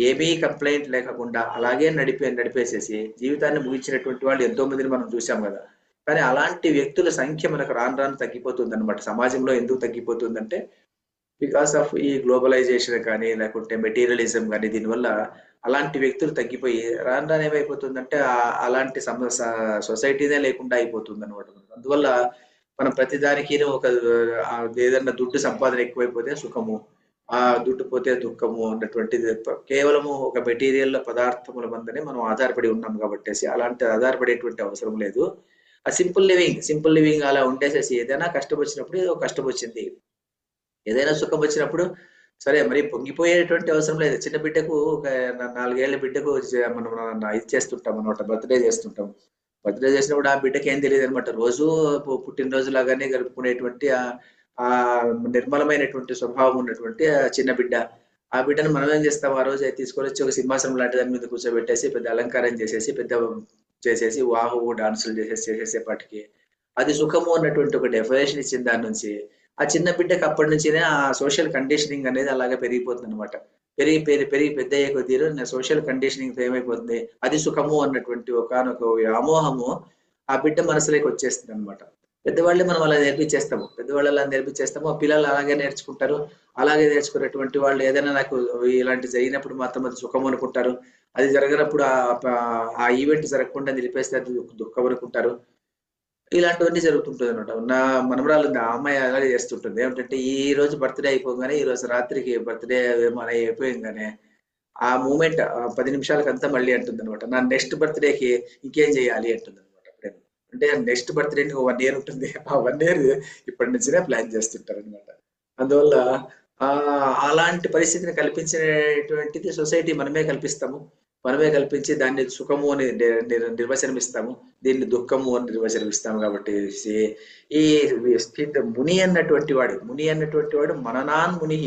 ఏమీ కంప్లైంట్ లేకుండా అలాగే నడిపేసేసి జీవితాన్ని ముగించినటువంటి వాళ్ళు ఎంతో మందిని మనం చూసాం కదా. కానీ అలాంటి వ్యక్తుల సంఖ్య మనకు రాను తగ్గిపోతుంది అనమాట. సమాజంలో ఎందుకు తగ్గిపోతుందంటే బికాస్ ఆఫ్ ఈ గ్లోబలైజేషన్ కానీ, లేకుంటే మెటీరియలిజం కానీ, దీనివల్ల అలాంటి వ్యక్తులు తగ్గిపోయి రాను ఏమైపోతుందంటే అలాంటి సొసైటీనే లేకుండా అయిపోతుంది అనమాట. అందువల్ల మనం ప్రతిదానికి ఒక ఏదన్నా దుడ్డు సంపాదన ఎక్కువైపోతే సుఖము, ఆ దుడ్డు పోతే దుఃఖము అన్నటువంటిది కేవలము ఒక మెటీరియల్ పదార్థముల మందనే మనం ఆధారపడి ఉన్నాం కాబట్టి అలాంటి ఆధారపడేటువంటి అవసరం లేదు. ఆ సింపుల్ లివింగ్ అలా ఉండేసేసి ఏదైనా కష్టం వచ్చినప్పుడు ఏదో కష్టం వచ్చింది, ఏదైనా సుఖం వచ్చినప్పుడు సరే మరి పొంగిపోయేటువంటి అవసరం లేదు. చిన్న బిడ్డకు ఒక 4 ఏళ్ల బిడ్డకు మనం ఇది చేస్తుంటాం అనమాట, బర్త్డే చేస్తుంటాం. బర్త్డే చేసినప్పుడు ఆ బిడ్డకి ఏం తెలియదు అనమాట. రోజు పుట్టినరోజు లాగానే గడుపుకునేటువంటి ఆ నిర్మలమైనటువంటి స్వభావం ఉన్నటువంటి ఆ చిన్న బిడ్డ. ఆ బిడ్డను మనం ఏం చేస్తాం, ఆ రోజు తీసుకొని వచ్చి ఒక సింహాసనం లాంటి దాని మీద కూర్చోబెట్టేసి పెద్ద అలంకారం చేసేసి పెద్ద చేసేసి వాహు డాన్సులు చేసేసేపాటికి అది సుఖము అన్నటువంటి ఒక డెఫినేషన్ ఇచ్చిన దాని నుంచి ఆ చిన్న బిడ్డకి అప్పటి నుంచినే ఆ సోషల్ కండిషనింగ్ అనేది అలాగే పెరిగిపోతుంది అనమాట. పెరిగి పెద్ద అయ్యే కొద్దీ సోషల్ కండిషనింగ్ ఏమైపోతుంది, అది సుఖము అన్నటువంటి ఒకనొక వ్యామోహము ఆ బిడ్డ మనసులోకి వచ్చేస్తుంది అనమాట. పెద్దవాళ్ళే మనం అలా నేర్పించేస్తాము, పెద్దవాళ్ళు అలా నేర్పించేస్తాము, ఆ పిల్లలు అలాగే నేర్చుకుంటారు. అలాగే నేర్చుకున్నటువంటి వాళ్ళు ఏదైనా నాకు ఇలాంటి జరిగినప్పుడు మాత్రం అది సుఖం అనుకుంటారు, అది జరగనప్పుడు ఆ ఈవెంట్ జరగకుండా నిలిపేస్తే అది దుఃఖం అనుకుంటారు. ఇలాంటివన్నీ జరుగుతుంటుంది అనమాట. నా మనవరాలు ఉంది, ఆ అమ్మాయి అలాగే చేస్తుంటుంది. ఏమిటంటే ఈ రోజు బర్త్డే అయిపోగానే ఈ రోజు రాత్రికి బర్త్డే ఏమో అలా అయిపోయింగానే ఆ మూమెంట్ 10 నిమిషాలకంతా మళ్ళీ అంటుంది అనమాట, నా నెక్స్ట్ బర్త్డేకి ఇంకేం చేయాలి అంటుంది అనమాట. అంటే నెక్స్ట్ బర్త్డే 1 ఇయర్ ఉంటుంది, ఆ 1 ఇయర్ ఇప్పటి నుంచినే ప్లాన్ చేస్తుంటారు అనమాట. అందువల్ల అలాంటి పరిస్థితిని కల్పించినటువంటిది సొసైటీ మనమే కల్పిస్తాము. మనమే కల్పించి దాన్ని సుఖము అని నిర్వచనమిస్తాము, దీన్ని దుఃఖము అని నిర్వచనమిస్తాము. కాబట్టి ఈ ముని అన్నటువంటి వాడు మననాన్ ముని,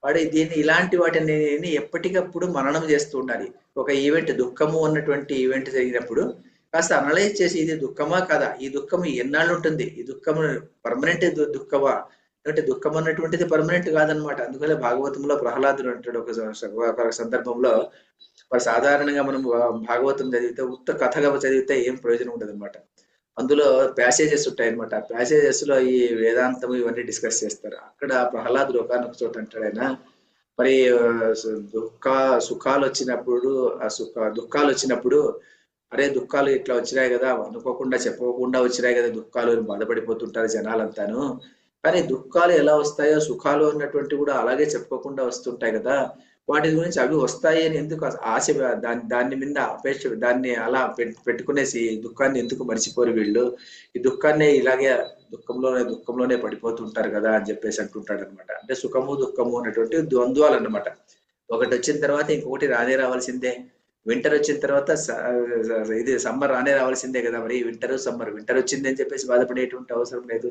వాడు దీన్ని ఇలాంటి వాటిని ఎప్పటికప్పుడు మననం చేస్తూ ఉండాలి. ఒక ఈవెంట్ దుఃఖము అన్నటువంటి ఈవెంట్ జరిగినప్పుడు కాస్త అనలైజ్ చేసి ఇది దుఃఖమా కదా, ఈ దుఃఖం ఎన్నాళ్ళు ఉంటుంది, ఈ దుఃఖము పర్మనెంట్ దుఃఖమా అంటే దుఃఖం అన్నటువంటిది పర్మనెంట్ కాదనమాట. అందుకనే భాగవతంలో ప్రహ్లాదుడు అంటాడు ఒక సందర్భంలో, మరి సాధారణంగా మనం భాగవతం చదివితే ఉత్త కథగా చదివితే ఏం ప్రయోజనం ఉండదు అనమాట. అందులో ప్యాసేజెస్ ఉంటాయి అనమాట. ప్యాసేజెస్ లో ఈ వేదాంతం ఇవన్నీ డిస్కస్ చేస్తారు. అక్కడ ప్రహ్లాదుడు ఒకనొక చోట అంటాడు ఆయన, మరి సుఖాలు వచ్చినప్పుడు దుఃఖాలు వచ్చినప్పుడు అరే దుఃఖాలు ఇట్లా వచ్చినాయి కదా, అనుకోకుండా చెప్పకుండా వచ్చినాయి కదా దుఃఖాలు అని బాధపడిపోతుంటారు జనాలంతాను. కానీ దుఃఖాలు ఎలా వస్తాయో సుఖాలు అన్నటువంటి కూడా అలాగే చెప్పుకోకుండా వస్తుంటాయి కదా, వాటి గురించి అవి వస్తాయి అని ఎందుకు ఆశ, దాని మీద అపేక్ష, దాన్ని అలా పెట్టుకునేసి దుఃఖాన్ని ఎందుకు మర్చిపోరు వీళ్ళు, ఈ దుఃఖాన్ని ఇలాగే దుఃఖంలోనే పడిపోతుంటారు కదా అని చెప్పేసి అంటుంటాడు అనమాట. అంటే సుఖము దుఃఖము అనేటువంటి ద్వంద్వాలు అన్నమాట. ఒకటి వచ్చిన తర్వాత ఇంకొకటి రానే రావాల్సిందే. వింటర్ వచ్చిన తర్వాత ఇది సమ్మర్ రానే రావాల్సిందే కదా, మరి వింటర్ వచ్చింది అని చెప్పేసి బాధపడేటువంటి అవసరం లేదు.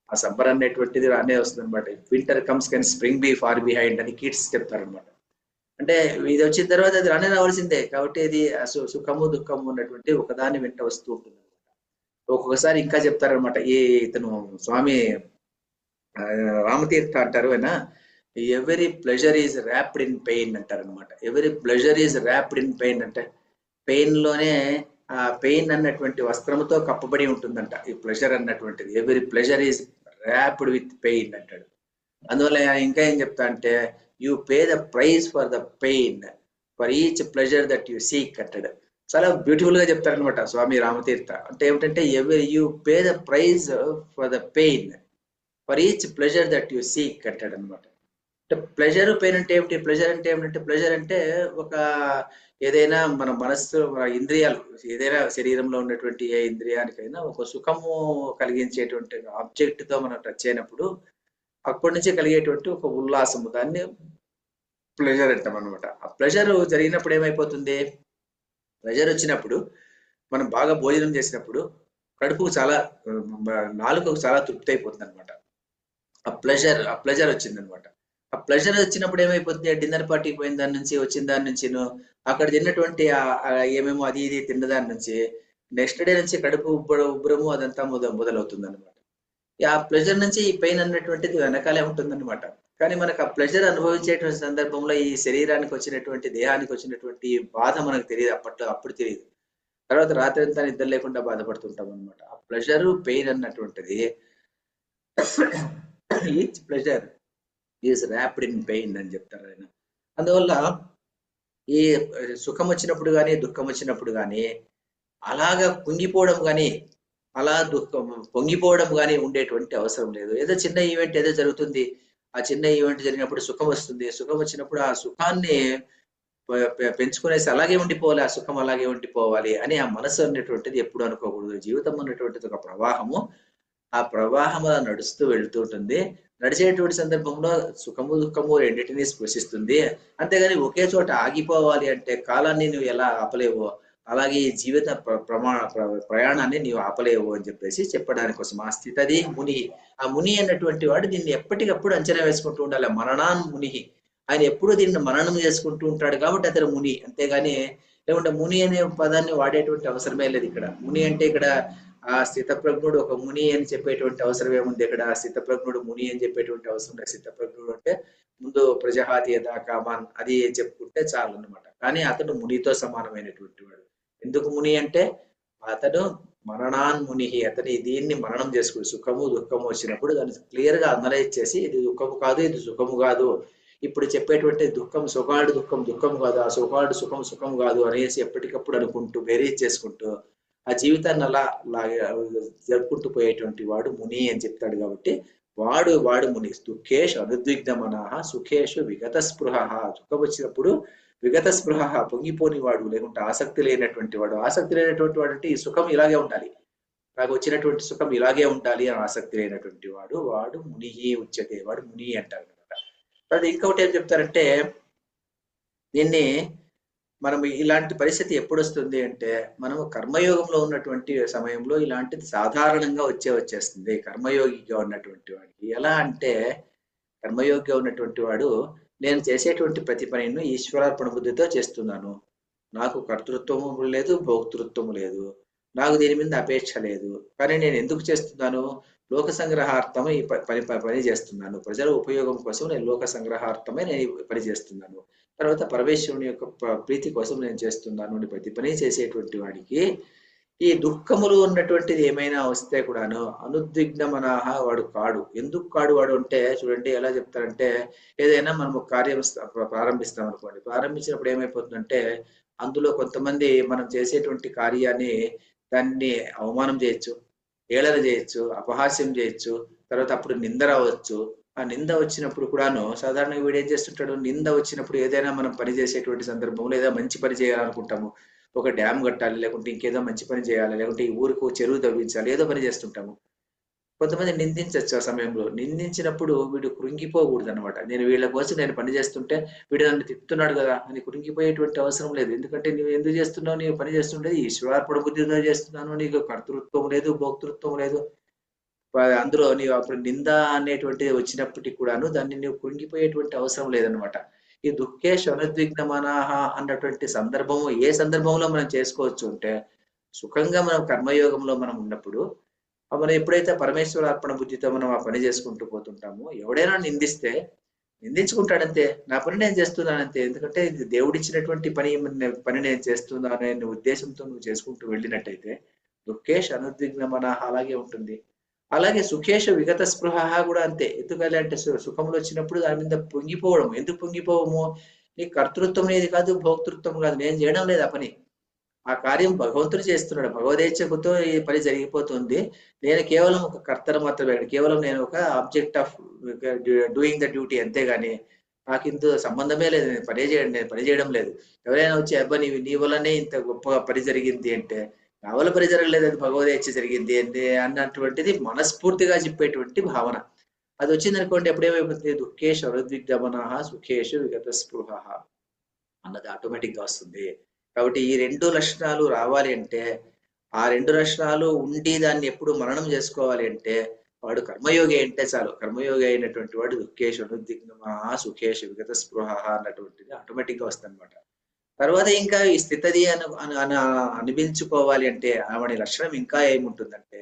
ఆ సమ్మర్ అనేటువంటిది రానే వస్తుంది అనమాట. Winter comes can spring be far behind అని కిడ్స్ చెప్తారనమాట. అంటే ఇది వచ్చిన తర్వాత అది రానే రావాల్సిందే. కాబట్టి ఇది సుఖము దుఃఖము ఉన్నటువంటి ఒకదాని వెంట వస్తూ ఉంటుంది అనమాట. ఒక్కొక్కసారి ఇంకా చెప్తారనమాట, ఇతను స్వామి రామతీర్థ అంటారు ఆయన, every pleasure is wrapped in pain అంటారనమాట. Every pleasure is wrapped in pain అంటే పెయిన్ లోనే ఆ పెయిన్ అన్నటువంటి వస్త్రముతో కప్పబడి ఉంటుందంట ఈ ప్లెజర్ అన్నటువంటిది. Every pleasure is wrapped with pain అంటాడు. అందువల్ల ఇంకా ఏం చెప్తా అంటే, you pay the price for the pain for each pleasure that you seek అంటాడు. చాలా బ్యూటిఫుల్ గా చెప్తారనమాట స్వామి రామతీర్థ. అంటే ఏమిటంటే you pay the price for the pain for each pleasure that you seek అంటాడు అనమాట. అంటే ప్లెజర్ పెయిన్ అంటే ఏమిటి, ప్లెజర్ అంటే ఏమిటంటే, ప్లెజర్ అంటే ఒక ఏదైనా మన మనస్సు మన ఇంద్రియాలు, ఏదైనా శరీరంలో ఉన్నటువంటి ఏ ఇంద్రియానికైనా ఒక సుఖము కలిగించేటువంటి ఆబ్జెక్ట్ తో మనం టచ్ అయినప్పుడు అప్పటి నుంచి కలిగేటువంటి ఒక ఉల్లాసము, దాన్ని ప్లెజర్ అంటాం అనమాట. ఆ ప్లెజర్ జరిగినప్పుడు ఏమైపోతుంది, ప్లెజర్ వచ్చినప్పుడు మనం బాగా భోజనం చేసినప్పుడు కడుపుకు చాలా నాలుకకు చాలా తృప్తి అయిపోతుంది అనమాట. ఆ ప్లెజర్ వచ్చిందనమాట. ఆ ప్లెజర్ వచ్చినప్పుడు ఏమైపోతుంది, డిన్నర్ పార్టీకి పోయిన దాని నుంచి వచ్చిన దాని నుంచి అక్కడ తిన్నటువంటి ఏమేమో అది ఇది తిన్న దాని నుంచి నెక్స్ట్ డే నుంచి కడుపు ఉబ్బరము అదంతా మొదలవుతుంది అనమాట. ఆ ప్లెజర్ నుంచి ఈ పెయిన్ అన్నటువంటిది వెనకాలే ఉంటుందన్నమాట. కానీ మనకు ఆ ప్లెజర్ అనుభవించేటువంటి సందర్భంలో ఈ శరీరానికి వచ్చినటువంటి దేహానికి వచ్చినటువంటి బాధ మనకు తెలియదు, అప్పుడు తెలియదు. తర్వాత రాత్రి అంతా నిద్ర లేకుండా బాధపడుతుంటాం అనమాట. ఆ ప్లెజర్ పెయిన్ అన్నటువంటిది each pleasure is wrapped in pain అని చెప్తారు ఆయన. అందువల్ల ఈ సుఖం వచ్చినప్పుడు కానీ దుఃఖం వచ్చినప్పుడు కానీ అలాగా కుంగిపోవడం కానీ అలా పొంగిపోవడం కానీ ఉండేటువంటి అవసరం లేదు. ఏదో చిన్న ఈవెంట్ ఏదో జరుగుతుంది, ఆ చిన్న ఈవెంట్ జరిగినప్పుడు సుఖం వస్తుంది. సుఖం వచ్చినప్పుడు ఆ సుఖాన్ని పెంచుకునేసి అలాగే ఉండిపోవాలి, ఆ సుఖం అలాగే ఉండిపోవాలి అని ఆ మనసు అనేటువంటిది ఎప్పుడు అనుకోకూడదు. జీవితం అనేటువంటిది ఒక ప్రవాహము. ఆ ప్రవాహం అలా నడుస్తూ వెళ్తూ ఉంటుంది. నడిచేటువంటి సందర్భంలో సుఖము దుఃఖము రెండింటినీ స్పృశిస్తుంది. అంతేగాని ఒకే చోట ఆగిపోవాలి అంటే కాలాన్ని నువ్వు ఎలా ఆపలేవో అలాగే ఈ జీవిత ప్రయాణాన్ని నీవు ఆపలేవు అని చెప్పేసి చెప్పడానికి కోసం ఆ స్థితది ముని. ఆ ముని అన్నటువంటి వాడు దీన్ని ఎప్పటికప్పుడు అంచనా వేసుకుంటూ ఉండాలి. మననాన్ ముని, ఆయన ఎప్పుడూ దీన్ని మననం చేసుకుంటూ ఉంటాడు కాబట్టి అతను ముని. అంతేగాని లేకుంటే ముని అనే పదాన్ని వాడేటువంటి అవసరమే లేదు ఇక్కడ. ముని అంటే ఇక్కడ ఆ స్థితప్రజ్ఞుడు ఒక ముని అని చెప్పేటువంటి అవసరం ఏముంది ఇక్కడ? స్థితప్రజ్ఞుడు ముని అని చెప్పేటువంటి అవసరం లేదు. స్థితప్రజ్ఞుడు అంటే ముందు ప్రజహాతి యథా కామాన్ అది చెప్పుకుంటే చాలు అన్నమాట. కానీ అతడు మునితో సమానమైనటువంటి వాడు. ఎందుకు ముని అంటే అతడు మననాన్ ముని, అతని దీన్ని మననం చేసుకుని సుఖము దుఃఖము వచ్చినప్పుడు దాన్ని క్లియర్ గా అనలైజ్ చేసి ఇది దుఃఖము కాదు, ఇది సుఖము కాదు, ఇప్పుడు చెప్పేటువంటి దుఃఖం సుఖాడు దుఃఖం దుఃఖం కాదు, ఆ సుఖాడు సుఖం సుఖం కాదు అనేసి ఎప్పటికప్పుడు అనుకుంటూ బేరీజ్ చేసుకుంటూ ఆ జీవితాన్ని అలా జరుపుకుంటూ పోయేటువంటి వాడు ముని అని చెప్తాడు. కాబట్టి వాడు ముని. దుఃఖేషు అనుద్విగ్న మనః సుఖేషు విగత స్పృహ. దుఃఖం వచ్చినప్పుడు విగత స్పృహ పొంగిపోని వాడు, లేకుంటే ఆసక్తి లేనటువంటి వాడు. ఆసక్తి లేనటువంటి వాడు అంటే ఈ సుఖం ఇలాగే ఉండాలి, నాకు వచ్చినటువంటి సుఖం ఇలాగే ఉండాలి అని ఆసక్తి లేనటువంటి వాడు ముని ఉచ్యతే, వాడు ముని అంటారు అనమాట. అది ఇంకొకటి ఏం చెప్తారంటే దీన్ని మనం ఇలాంటి పరిస్థితి ఎప్పుడు వస్తుంది అంటే మనము కర్మయోగంలో ఉన్నటువంటి సమయంలో ఇలాంటిది సాధారణంగా వచ్చేస్తుంది కర్మయోగిగా ఉన్నటువంటి వాడికి. ఎలా అంటే కర్మయోగిగా ఉన్నటువంటి వాడు నేను చేసేటువంటి ప్రతి పనిని ఈశ్వరార్పణ బుద్ధితో చేస్తున్నాను, నాకు కర్తృత్వము లేదు భోక్తృత్వము లేదు, నాకు దీని మీద అపేక్ష లేదు, కానీ నేను ఎందుకు చేస్తున్నాను? లోక సంగ్రహార్థమై ఈ పని చేస్తున్నాను, ప్రజల ఉపయోగం కోసం నేను లోక సంగ్రహార్థమై నేను పని చేస్తున్నాను, తర్వాత పరమేశ్వరుని యొక్క ప్రీతి కోసం నేను చేస్తున్నాను అని ప్రతి పని చేసేటువంటి వాడికి ఈ దుఃఖములు ఉన్నటువంటిది ఏమైనా వస్తే కూడాను అనుద్విగ్న మనః వాడు కాడు. ఎందుకు కాడు వాడు అంటే చూడండి ఎలా చెప్తారంటే ఏదైనా మనము కార్యం ప్రారంభిస్తాం అనుకోండి, ప్రారంభించినప్పుడు ఏమైపోతుందంటే అందులో కొంతమంది మనం చేసేటువంటి కార్యాన్ని దాన్ని అవమానం చేయొచ్చు, ఏళన చేయొచ్చు, అపహాస్యం చేయొచ్చు, తర్వాత అప్పుడు నింద రావచ్చు. ఆ నింద వచ్చినప్పుడు కూడాను సాధారణంగా వీడు ఏం చేస్తుంటాడు, నింద వచ్చినప్పుడు ఏదైనా మనం పని చేసేటువంటి సందర్భంలో ఏదో మంచి పని చేయాలనుకుంటాము, ఒక డ్యామ్ కట్టాలి, లేకుంటే ఇంకేదో మంచి పని చేయాలి, లేకుంటే ఈ ఊరికి చెరువు తవ్వించాలి, ఏదో పని చేస్తుంటాము. కొంతమంది నిందించవచ్చు. ఆ సమయంలో నిందించినప్పుడు వీడు కృంగిపోకూడదు అనమాట. నేను వీళ్ళ కోసం నేను పని చేస్తుంటే వీడు నన్ను తిప్పుతున్నాడు కదా అని కృంగిపోయేటువంటి అవసరం లేదు. ఎందుకంటే నువ్వు ఎందుకు చేస్తున్నావు, నీవు పని చేస్తుండేది ఈశ్వరార్పణ బుద్ధితో చేస్తున్నాను, నీకు కర్తృత్వం లేదు భోక్తృత్వం లేదు. అందులో నీవు అప్పుడు నింద అనేటువంటిది వచ్చినప్పటికీ కూడాను దాన్ని నువ్వు కృంగిపోయేటువంటి అవసరం లేదనమాట. ఈ దుఃఖేషు అనుద్విగ్న మనః అన్నటువంటి సందర్భము ఏ సందర్భంలో మనం చేసుకోవచ్చు అంటే సుఖంగా మనం కర్మయోగంలో మనం ఉన్నప్పుడు మనం ఎప్పుడైతే పరమేశ్వరార్పణ బుద్ధితో మనం ఆ పని చేసుకుంటూ పోతుంటామో ఎవడైనా నిందిస్తే నిందించుకుంటాడంతే, నా పని నేను చేస్తున్నానంతే. ఎందుకంటే ఇది దేవుడిచ్చినటువంటి పని నేను చేస్తున్నాను అనే ఉద్దేశంతో నువ్వు చేసుకుంటూ వెళ్ళినట్టయితే దుఃఖేషు అనుద్విగ్న మనః అలాగే ఉంటుంది. అలాగే సుఖేషు విగత స్పృహ కూడా అంతే. ఎందుకని అంటే సుఖములు వచ్చినప్పుడు దాని మీద పొంగిపోవడం. ఎందుకు పొంగిపోవము? నీ కర్తృత్వం అనేది కాదు, భోక్తృత్వం కాదు, నేను చేయడం లేదు ఆ పని, ఆ కార్యం భగవంతుడు చేస్తున్నాడు, భగవదేచ్ఛకుతో ఈ పని జరిగిపోతుంది, నేను కేవలం ఒక కర్తను మాత్రమే, కేవలం నేను ఒక object of doing the duty అంతేగాని నాకు ఇంత సంబంధమే లేదు, నేను పని చేయడం లేదు. ఎవరైనా వచ్చి అబ్బా నీ వల్లనే ఇంత గొప్ప పని జరిగింది అంటే నా వల్ల పని జరగలేదు, అది భగవదేచ్ఛ జరిగింది అన్నటువంటిది మనస్ఫూర్తిగా చెప్పేటువంటి భావన. అది వచ్చింది అనుకోండి ఎప్పుడేమైపోతుంది, దుఃఖేషు అనుద్విగ్న మనః సుఖేషు విగత స్పృహ అన్నది ఆటోమేటిక్ గా వస్తుంది. కాబట్టి ఈ రెండు లక్షణాలు రావాలి అంటే ఆ రెండు లక్షణాలు ఉండి దాన్ని ఎప్పుడు మననం చేసుకోవాలి అంటే వాడు కర్మయోగి అంటే చాలు. కర్మయోగి అయినటువంటి వాడు దుఃఖేషు అనుద్విగ్న మనః సుఖేషు విగత స్పృహ అన్నటువంటిది ఆటోమేటిక్ గా వస్తుంది అనమాట. తర్వాత ఇంకా ఈ స్థితది అనిపించుకోవాలి అంటే ఆవిడ లక్షణం ఇంకా ఏముంటుందంటే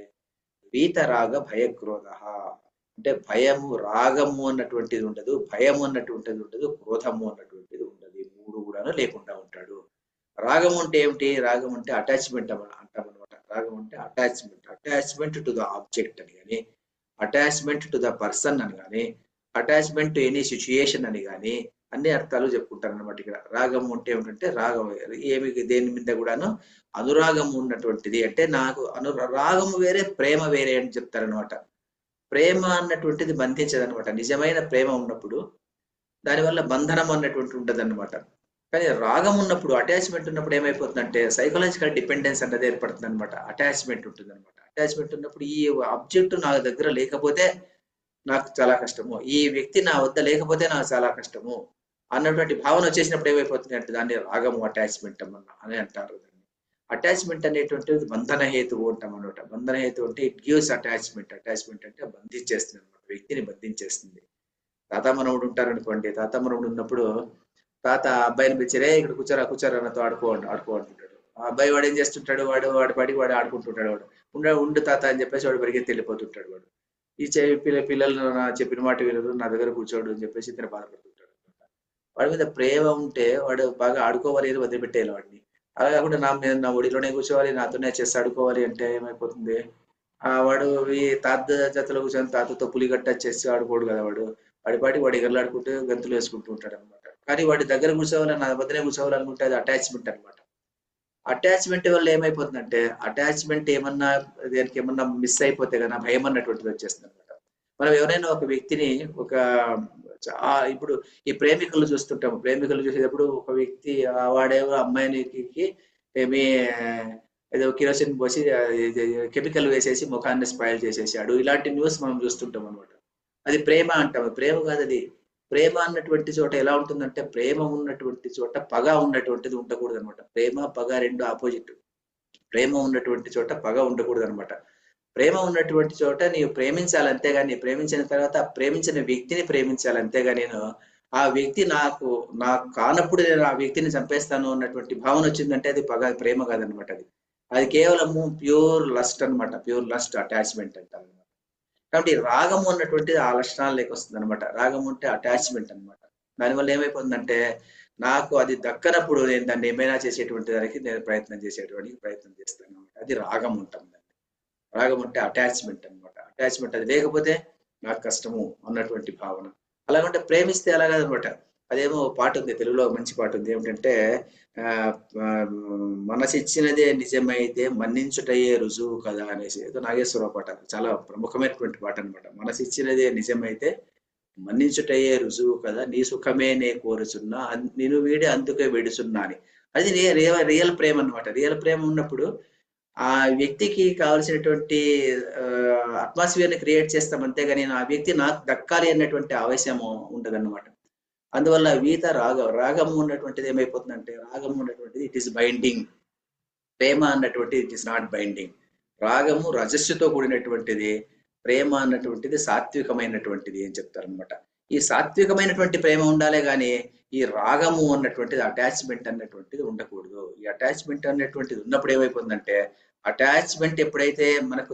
వీతరాగ భయక్రోధ. అంటే భయము రాగము అన్నటువంటిది ఉండదు, భయము అన్నటువంటిది ఉండదు, క్రోధము అన్నటువంటిది ఉండదు. ఈ మూడు కూడా లేకుండా ఉంటాడు. రాగం అంటే ఏమిటి? రాగం అంటే అటాచ్మెంట్ అంటాం అనమాట. రాగం అంటే అటాచ్మెంట్ టు ద ఆబ్జెక్ట్ అని కానీ, అటాచ్మెంట్ టు ద పర్సన్ అని కానీ, అటాచ్మెంట్ టు ఎనీ సిచ్యుయేషన్ అని కానీ అన్ని అర్థాలు చెప్పుకుంటారు అనమాట. ఇక్కడ రాగం అంటే ఏమిటంటే రాగం ఏమి దేని మీద కూడాను అనురాగం ఉన్నటువంటిది. అంటే నాకు రాగము వేరే ప్రేమ వేరే అని చెప్తారనమాట. ప్రేమ అన్నటువంటిది బంధించదనమాట. నిజమైన ప్రేమ ఉన్నప్పుడు దానివల్ల బంధనం అన్నటువంటి ఉంటదన్నమాట. కానీ రాగం ఉన్నప్పుడు, అటాచ్‌మెంట్ ఉన్నప్పుడు ఏమైపోతుందంటే సైకలాజికల్ డిపెండెన్స్ అన్నది ఏర్పడుతుందన్నమాట. అటాచ్‌మెంట్ ఉంటుందన్నమాట. అటాచ్‌మెంట్ ఉన్నప్పుడు ఈ ఆబ్జెక్ట్ నా దగ్గర లేకపోతే నాకు చాలా కష్టము. ఈ వ్యక్తి నా వద్ద లేకపోతే నాకు చాలా కష్టము అన్నటువంటి భావన వచ్చేసినప్పుడు ఏమైపోతుంది అంటే దాన్ని రాగము, అటాచ్‌మెంట్ అని అంటారు దాన్ని. అటాచ్‌మెంట్ అనేటువంటిది బంధన హేతువు అంటాం అన్నమాట. బంధన హేతువు అంటే ఇట్ గివ్స్ అటాచ్‌మెంట్. అటాచ్‌మెంట్ అంటే బంధించేస్తుంది అన్నమాట. వ్యక్తిని బంధించేస్తుంది. తాత మనవడు ఉంటారనుకోండి. తాత మనవడు ఉన్నప్పుడు తాత అబ్బాయిని పిలిచి "రేయ్ ఇక్కడ కూర్చోరా కూర్చోరా నాతో ఆడుకో అంటుంటాడు. ఆ అబ్బాయి వాడు ఏం చేస్తుంటాడు, వాడి పాటికి వాడు ఆడుకుంటుంటాడు. ఉండు తాత అని చెప్పేసి వాడు పరిగెత్తి వెళ్ళిపోతుంటాడు. వాడు ఈ పిల్లలు నా చెప్పిన మాట వినరు, నా దగ్గర కూర్చోడు అని చెప్పేసి ఇతను బాధపడుతుంటాడు. వాడి మీద ప్రేమ ఉంటే వాడు బాగా ఆడుకోవాలి అని వదిలిపెట్టేయాలి వాడిని. అలా కాకుండా నా ఒడిలోనే కూర్చోవాలి, నాతోనే చెస్ ఆడుకోవాలి అంటే ఏమైపోతుంది, వాడు ఈ తాత జతలో కూర్చొని తాతతో పులిగట్ట చెస్ ఆడుకోడు కదా. వాడి పాటి వాడు ఎగరలాడుకుంటూ గంతులు వేసుకుంటూ ఉంటాడు అనమాట. కానీ వాడి దగ్గర కూర్చోవాలి, నా వద్దనే కూర్చోవాలనుకుంటే అది అటాచ్మెంట్ అనమాట. అటాచ్మెంట్ వల్ల ఏమైపోతుందంటే అటాచ్మెంట్ ఏమన్నా దానికి ఏమన్నా మిస్ అయిపోతే కన్నా భయం అన్నటువంటిది వచ్చేస్తుంది అనమాట. మనం ఎవరైనా ఒక వ్యక్తిని ఇప్పుడు ఈ ప్రేమికులు చూస్తుంటాము. ప్రేమికులు చూసేటప్పుడు ఒక వ్యక్తి వాడేవో అమ్మాయినికి ఏమి ఏదో కిరోసిన్ పోసి కెమికల్ వేసేసి ముఖాన్ని స్పాయిల్ చేసేసాడు. ఇలాంటి న్యూస్ మనం చూస్తుంటాం అనమాట. అది ప్రేమ అంటాం. ప్రేమ కాదు అది. ప్రేమ అన్నటువంటి చోట ఎలా ఉంటుందంటే ప్రేమ ఉన్నటువంటి చోట పగ ఉన్నటువంటిది ఉండకూడదు అనమాట. ప్రేమ పగ రెండు ఆపోజిట్. ప్రేమ ఉన్నటువంటి చోట పగ ఉండకూడదు అనమాట. ప్రేమ ఉన్నటువంటి చోట నీవు ప్రేమించాలి, అంతేగాని ప్రేమించిన తర్వాత ప్రేమించిన వ్యక్తిని ప్రేమించాలి, అంతేగాని నేను ఆ వ్యక్తి నాకు కానప్పుడు నేను ఆ వ్యక్తిని చంపేస్తాను అన్నటువంటి భావన వచ్చిందంటే అది పగ, ప్రేమ కాదనమాట. అది కేవలము ప్యూర్ లస్ట్ అనమాట. ప్యూర్ లస్ట్, అటాచ్మెంట్ అంటారు. కాబట్టి రాగము అన్నటువంటిది ఆ లక్షణాలు లేకొస్తుంది అనమాట. రాగం అంటే అటాచ్మెంట్ అనమాట. దానివల్ల ఏమైపోతుందంటే నాకు అది దక్కనప్పుడు నేను దాన్ని ఏమైనా చేసేటువంటి దానికి నేను ప్రయత్నం చేస్తాను అనమాట. అది రాగం ఉంటాం. రాగం అంటే అటాచ్మెంట్ అనమాట. అటాచ్మెంట్ అది లేకపోతే నాకు కష్టము అన్నటువంటి భావన. అలాగంటే ప్రేమిస్తే అలాగదనమాట. అదేమో పాట ఉంది, తెలుగులో మంచి పాట ఉంది. ఏమిటంటే మనసిచ్చినదే నిజమైతే మన్నించుటయే రుజువు కదా అనేసి, ఏదో నాగేశ్వరరావు పాట. చాలా ప్రముఖమైనటువంటి పాట అనమాట. మనసిచ్చినదే నిజమైతే మన్నించుటయే రుజువు కదా, నీ సుఖమే నే కోరుచున్నా, నేను వీడి అందుకే వెడుచున్నా అని. అది రియల్ ప్రేమ అనమాట. రియల్ ప్రేమ ఉన్నప్పుడు ఆ వ్యక్తికి కావలసినటువంటి అట్మాస్ఫియర్ ని క్రియేట్ చేస్తాం, అంతేగాని ఆ వ్యక్తి నాకు దక్కాలి అన్నటువంటి ఆవేశము ఉండదన్నమాట. అందువల్ల రాగము ఉన్నటువంటిది ఏమైపోతుందంటే, రాగము ఉన్నటువంటిది ఇట్ ఈస్ బైండింగ్. ప్రేమ అన్నటువంటిది ఇట్ ఈస్ నాట్ బైండింగ్. రాగము రజస్సుతో కూడినటువంటిది, ప్రేమ అన్నటువంటిది సాత్వికమైనటువంటిది అని చెప్తారనమాట. ఈ సాత్వికమైనటువంటి ప్రేమ ఉండాలే గాని ఈ రాగము అన్నటువంటిది, అటాచ్మెంట్ అన్నటువంటిది ఉండకూడదు. ఈ అటాచ్మెంట్ అన్నటువంటిది ఉన్నప్పుడు ఏమైపోతుందంటే, అటాచ్మెంట్ ఎప్పుడైతే మనకు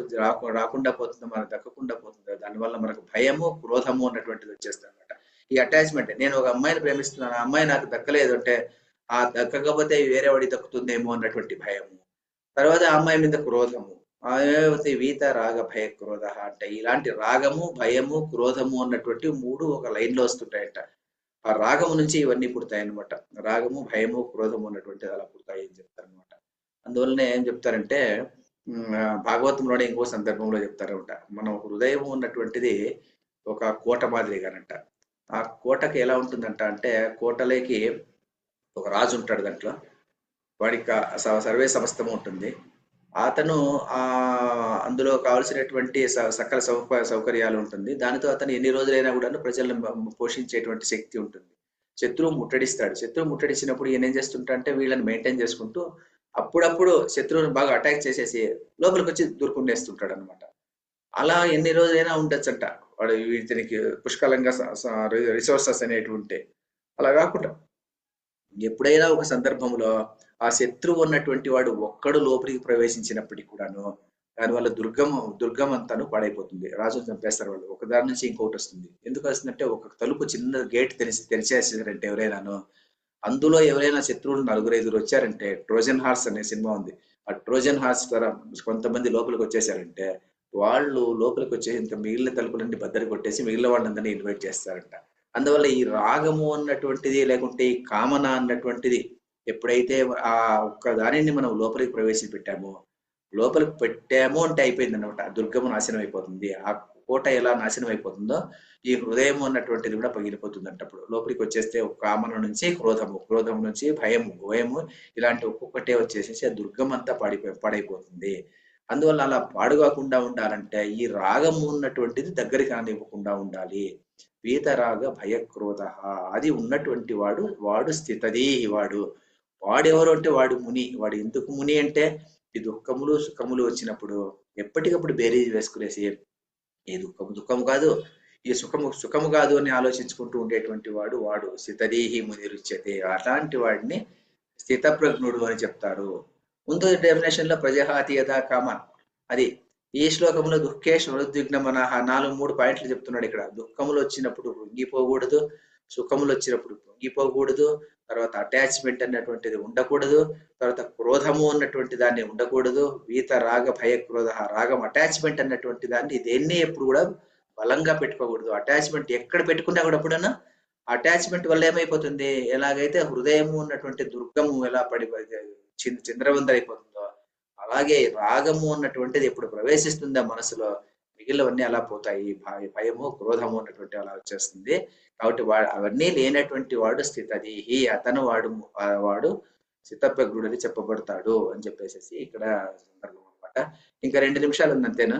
రాకుండా పోతుందో, మనకు దక్కకుండా పోతుందో, దానివల్ల మనకు భయము, క్రోధము అన్నటువంటిది వచ్చేస్తుంది అనమాట. ఈ అటాచ్మెంట్, నేను ఒక అమ్మాయిని ప్రేమిస్తున్నాను, ఆ అమ్మాయి నాకు దక్కలేదు అంటే ఆ దక్కకపోతే వేరే వాడి దక్కుతుందేమో అన్నటువంటి భయము, తర్వాత ఆ అమ్మాయి మీద క్రోధము, వీత రాగ భయ క్రోధ అంటే ఇలాంటి రాగము, భయము, క్రోధము అన్నటువంటి మూడు ఒక లైన్ లో వస్తుంటాయంట. ఆ రాగము నుంచి ఇవన్నీ పుడతాయి అనమాట. రాగము, భయము, క్రోధము అన్నటువంటిది అలా పుడతాయి అని చెప్తారు అనమాట. అందువల్లనే ఏం చెప్తారంటే భాగవతంలోనే ఇంకో సందర్భంలో చెప్తారనమాట, మన హృదయం ఉన్నటువంటిది ఒక కోట మాదిరిగానంట. ఆ కోటకి ఎలా ఉంటుందంట అంటే, కోటలోకి ఒక రాజు ఉంటాడు, దాంట్లో వాడికి సర్వే సమస్తము ఉంటుంది. అతను అందులో కావలసినటువంటి సకల సౌకర్యాలు ఉంటుంది. దానితో అతను ఎన్ని రోజులైనా కూడా ప్రజలను పోషించేటువంటి శక్తి ఉంటుంది. శత్రువు ముట్టడిస్తాడు. శత్రువు ముట్టడిచ్చినప్పుడు ఈయన ఏం చేస్తుంటా అంటే వీళ్ళని మెయింటైన్ చేసుకుంటూ అప్పుడప్పుడు శత్రువుని బాగా అటాక్ చేసేసి లోపలికి వచ్చి దూరుకునేస్తుంటాడు అనమాట. అలా ఎన్ని రోజులైనా ఉండొచ్చంట. వాడు ఇతనికి పుష్కలంగా రిసోర్సెస్ అనేటివి ఉంటే. అలా కాకుండా ఎప్పుడైనా ఒక సందర్భంలో ఆ శత్రువు ఉన్నటువంటి వాడు ఒక్కడు లోపలికి ప్రవేశించినప్పటికీ కూడాను దానివల్ల దుర్గం అంతాను పాడైపోతుంది. రాజును చంపేస్తారు వాళ్ళు. ఒకదాని నుంచి ఇంకొకటి వస్తుంది. ఎందుకు వస్తుందంటే, ఒక తలుపు చిన్న గేట్ తెరిచేసారంటే ఎవరైనాను, అందులో ఎవరైనా శత్రువులు 4-5 వచ్చారంటే, ట్రోజన్ హార్స్ అనే సినిమా ఉంది, ఆ ట్రోజన్ హార్స్ ద్వారా కొంతమంది లోపలికి వచ్చేసారంటే వాళ్ళు లోపలికి వచ్చేసి ఇంకా మిగిలిన తలుపులన్నీ బద్దలు కొట్టేసి మిగిలిన వాళ్ళందరినీ ఇన్వైట్ చేస్తారంట. అందువల్ల ఈ రాగము అన్నటువంటిది, లేకుంటే ఈ కామన అన్నటువంటిది ఎప్పుడైతే ఆ ఒక్క దానిని మనం లోపలికి ప్రవేశపెట్టామో అంటే అయిపోయింది అనమాట. దుర్గము నాశనం అయిపోతుంది. ఆ కోట ఎలా నాశనం అయిపోతుందో ఈ హృదయం అన్నటువంటిది కూడా పగిలిపోతుందంట. అప్పుడు లోపలికి వచ్చేస్తే కామన నుంచి క్రోధము, క్రోధం నుంచి భయము, భయము, ఇలాంటి ఒక్కొక్కటే వచ్చేసేసి ఆ దుర్గం అంతా పాడైపోతుంది. అందువల్ల అలా పాడుగాకుండా ఉండాలంటే ఈ రాగము ఉన్నటువంటిది దగ్గరికి రానివ్వకుండా ఉండాలి. వీతరాగ భయక్రోధ, అది ఉన్నటువంటి వాడు స్థితది. వాడెవరు అంటే వాడు ముని. వాడు ఎందుకు ముని అంటే ఈ దుఃఖములు సుఖములు వచ్చినప్పుడు ఎప్పటికప్పుడు బేరీజ్ వేసుకునేసి ఈ దుఃఖము కాదు, ఈ సుఖము కాదు అని ఆలోచించుకుంటూ ఉండేటువంటి వాడు స్థితదీహి మునిరుచ్యతే. అలాంటి వాడిని స్థితప్రజ్ఞుడు అని చెప్తారు. ముందు డెఫినేషన్ లో ప్రజహాతి యథా కామాన్, అది ఈ శ్లోకంలో దుఃఖేష్ అనుద్విగ్న మనః 3 పాయింట్లు చెప్తున్నాడు ఇక్కడ. దుఃఖములు వచ్చినప్పుడు పొంగిపోకూడదు, సుఖములు వచ్చినప్పుడు పొంగిపోకూడదు, తర్వాత అటాచ్మెంట్ అన్నటువంటిది ఉండకూడదు, తర్వాత క్రోధము అన్నటువంటి దాన్ని ఉండకూడదు, వీత రాగ భయ క్రోధ, రాగం అటాచ్మెంట్ అన్నటువంటి దాన్ని దేన్ని ఎప్పుడు కూడా బలంగా పెట్టుకోకూడదు. అటాచ్మెంట్ ఎక్కడ పెట్టుకున్నా కూడా ఎప్పుడన్నా అటాచ్మెంట్ వల్ల ఏమైపోతుంది, ఎలాగైతే హృదయము ఉన్నటువంటి దుర్గము ఎలా చింద్రవందరైపోతుందో అలాగే రాగము అన్నటువంటిది ఎప్పుడు ప్రవేశిస్తుందో మనసులో మిగిలినవన్నీ అలా పోతాయి. భయము క్రోధము అన్నటువంటి అలా వచ్చేస్తుంది. కాబట్టి అవన్నీ లేనటువంటి వాడు స్థితదీహి, అతను వాడు స్థితప్రజ్ఞుడు అని చెప్పబడతాడు అని చెప్పేసి ఇక్కడ సందర్భం అనమాట. ఇంకా 2 నిమిషాలు ఉంది అంతేనా.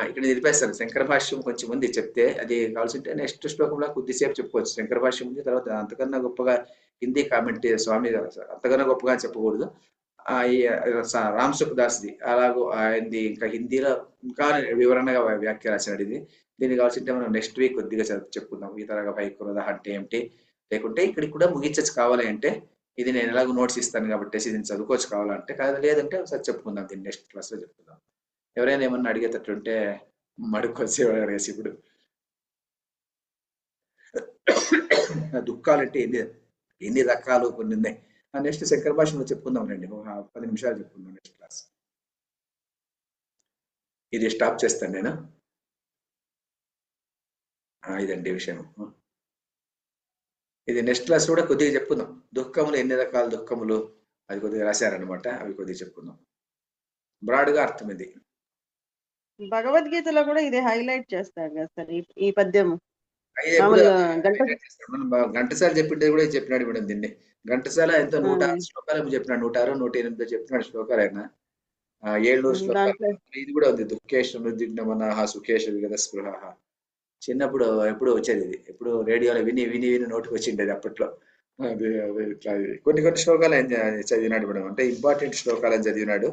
ఇక్కడ నిలిపేస్తాను. శంకర భాష్యం కొంచెం ఉంది చెప్తే, అది కావాల్సింటే నెక్స్ట్ శ్లోకంలో కొద్దిసేపు చెప్పుకోవచ్చు. శంకర భాష్యం ఉంది, తర్వాత అంతకన్నా గొప్పగా హిందీ కామెంట్ స్వామి అంతకన్నా గొప్పగా చెప్పకూడదు. రామ్ సుఖదాస్ది అలాగూ ఆయనది ఇంకా హిందీలో ఇంకా వివరణగా వ్యాఖ్య రాసినాడు. ఇది దీన్ని కావాల్సింటే మనం నెక్స్ట్ వీక్ కొద్దిగా చెప్పుకుందాం. వీతరాగ భయ క్రోధ అంటే ఏమిటి, లేకుంటే ఇక్కడికి కూడా ముగించచ్చు కావాలి అంటే. ఇది నేను ఎలాగో నోట్స్ ఇస్తాను కాబట్టి దీన్ని చదువుకోవచ్చు కావాలంటే, కాదు లేదంటే ఒకసారి చెప్పుకుందాం, దీన్ని నెక్స్ట్ క్లాస్ లో చెప్పుకుందాం. ఎవరైనా ఏమన్నా అడిగేటట్టుంటే మడుకొచ్చేవాడు అడిగేసి. ఇప్పుడు దుఃఖాలంటే ఎన్ని రకాలు కొన్ని ఉన్నాయి. నెక్స్ట్ శంకర భాషలో చెప్పుకుందాం రండి, 10 నిమిషాలు చెప్పుకుందాం నెక్స్ట్ క్లాస్. ఇది స్టాప్ చేస్తాను నేను. ఇదండి విషయం. ఇది నెక్స్ట్ క్లాస్ కూడా కొద్దిగా చెప్పుకుందాం. దుఃఖములు ఎన్ని రకాల దుఃఖములు అది కొద్దిగా రాశారనమాట, అవి కొద్దిగా చెప్పుకుందాం. బ్రాడ్గా అర్థం ఇది. భగవద్గీతలో కూడా ఇది హైలైట్ చేస్తారు కదా సార్ ఈ పద్యము. ఘంటసాల చెప్పింటే కూడా చెప్పినాడు మేడం. దీన్ని ఘంటసాల ఎంతో 106 శ్లోకాలు చెప్పినాడు, 106, 108 చెప్పినాడు శ్లోకాలు ఆయన. 700 శ్లోకాలు. ఇది కూడా ఉంది, దుఃఖేష్ అనుద్విగ్న మనః సుఖేష్ విగత స్పృహ. చిన్నప్పుడు ఎప్పుడు వచ్చేది ఇది, ఎప్పుడు రేడియోలో విని విని విని నోటికి వచ్చిండేది అప్పట్లో. కొన్ని శ్లోకాలు ఆయన చదివినాడు మేడం, అంటే ఇంపార్టెంట్ శ్లోకాలను చదివినాడు.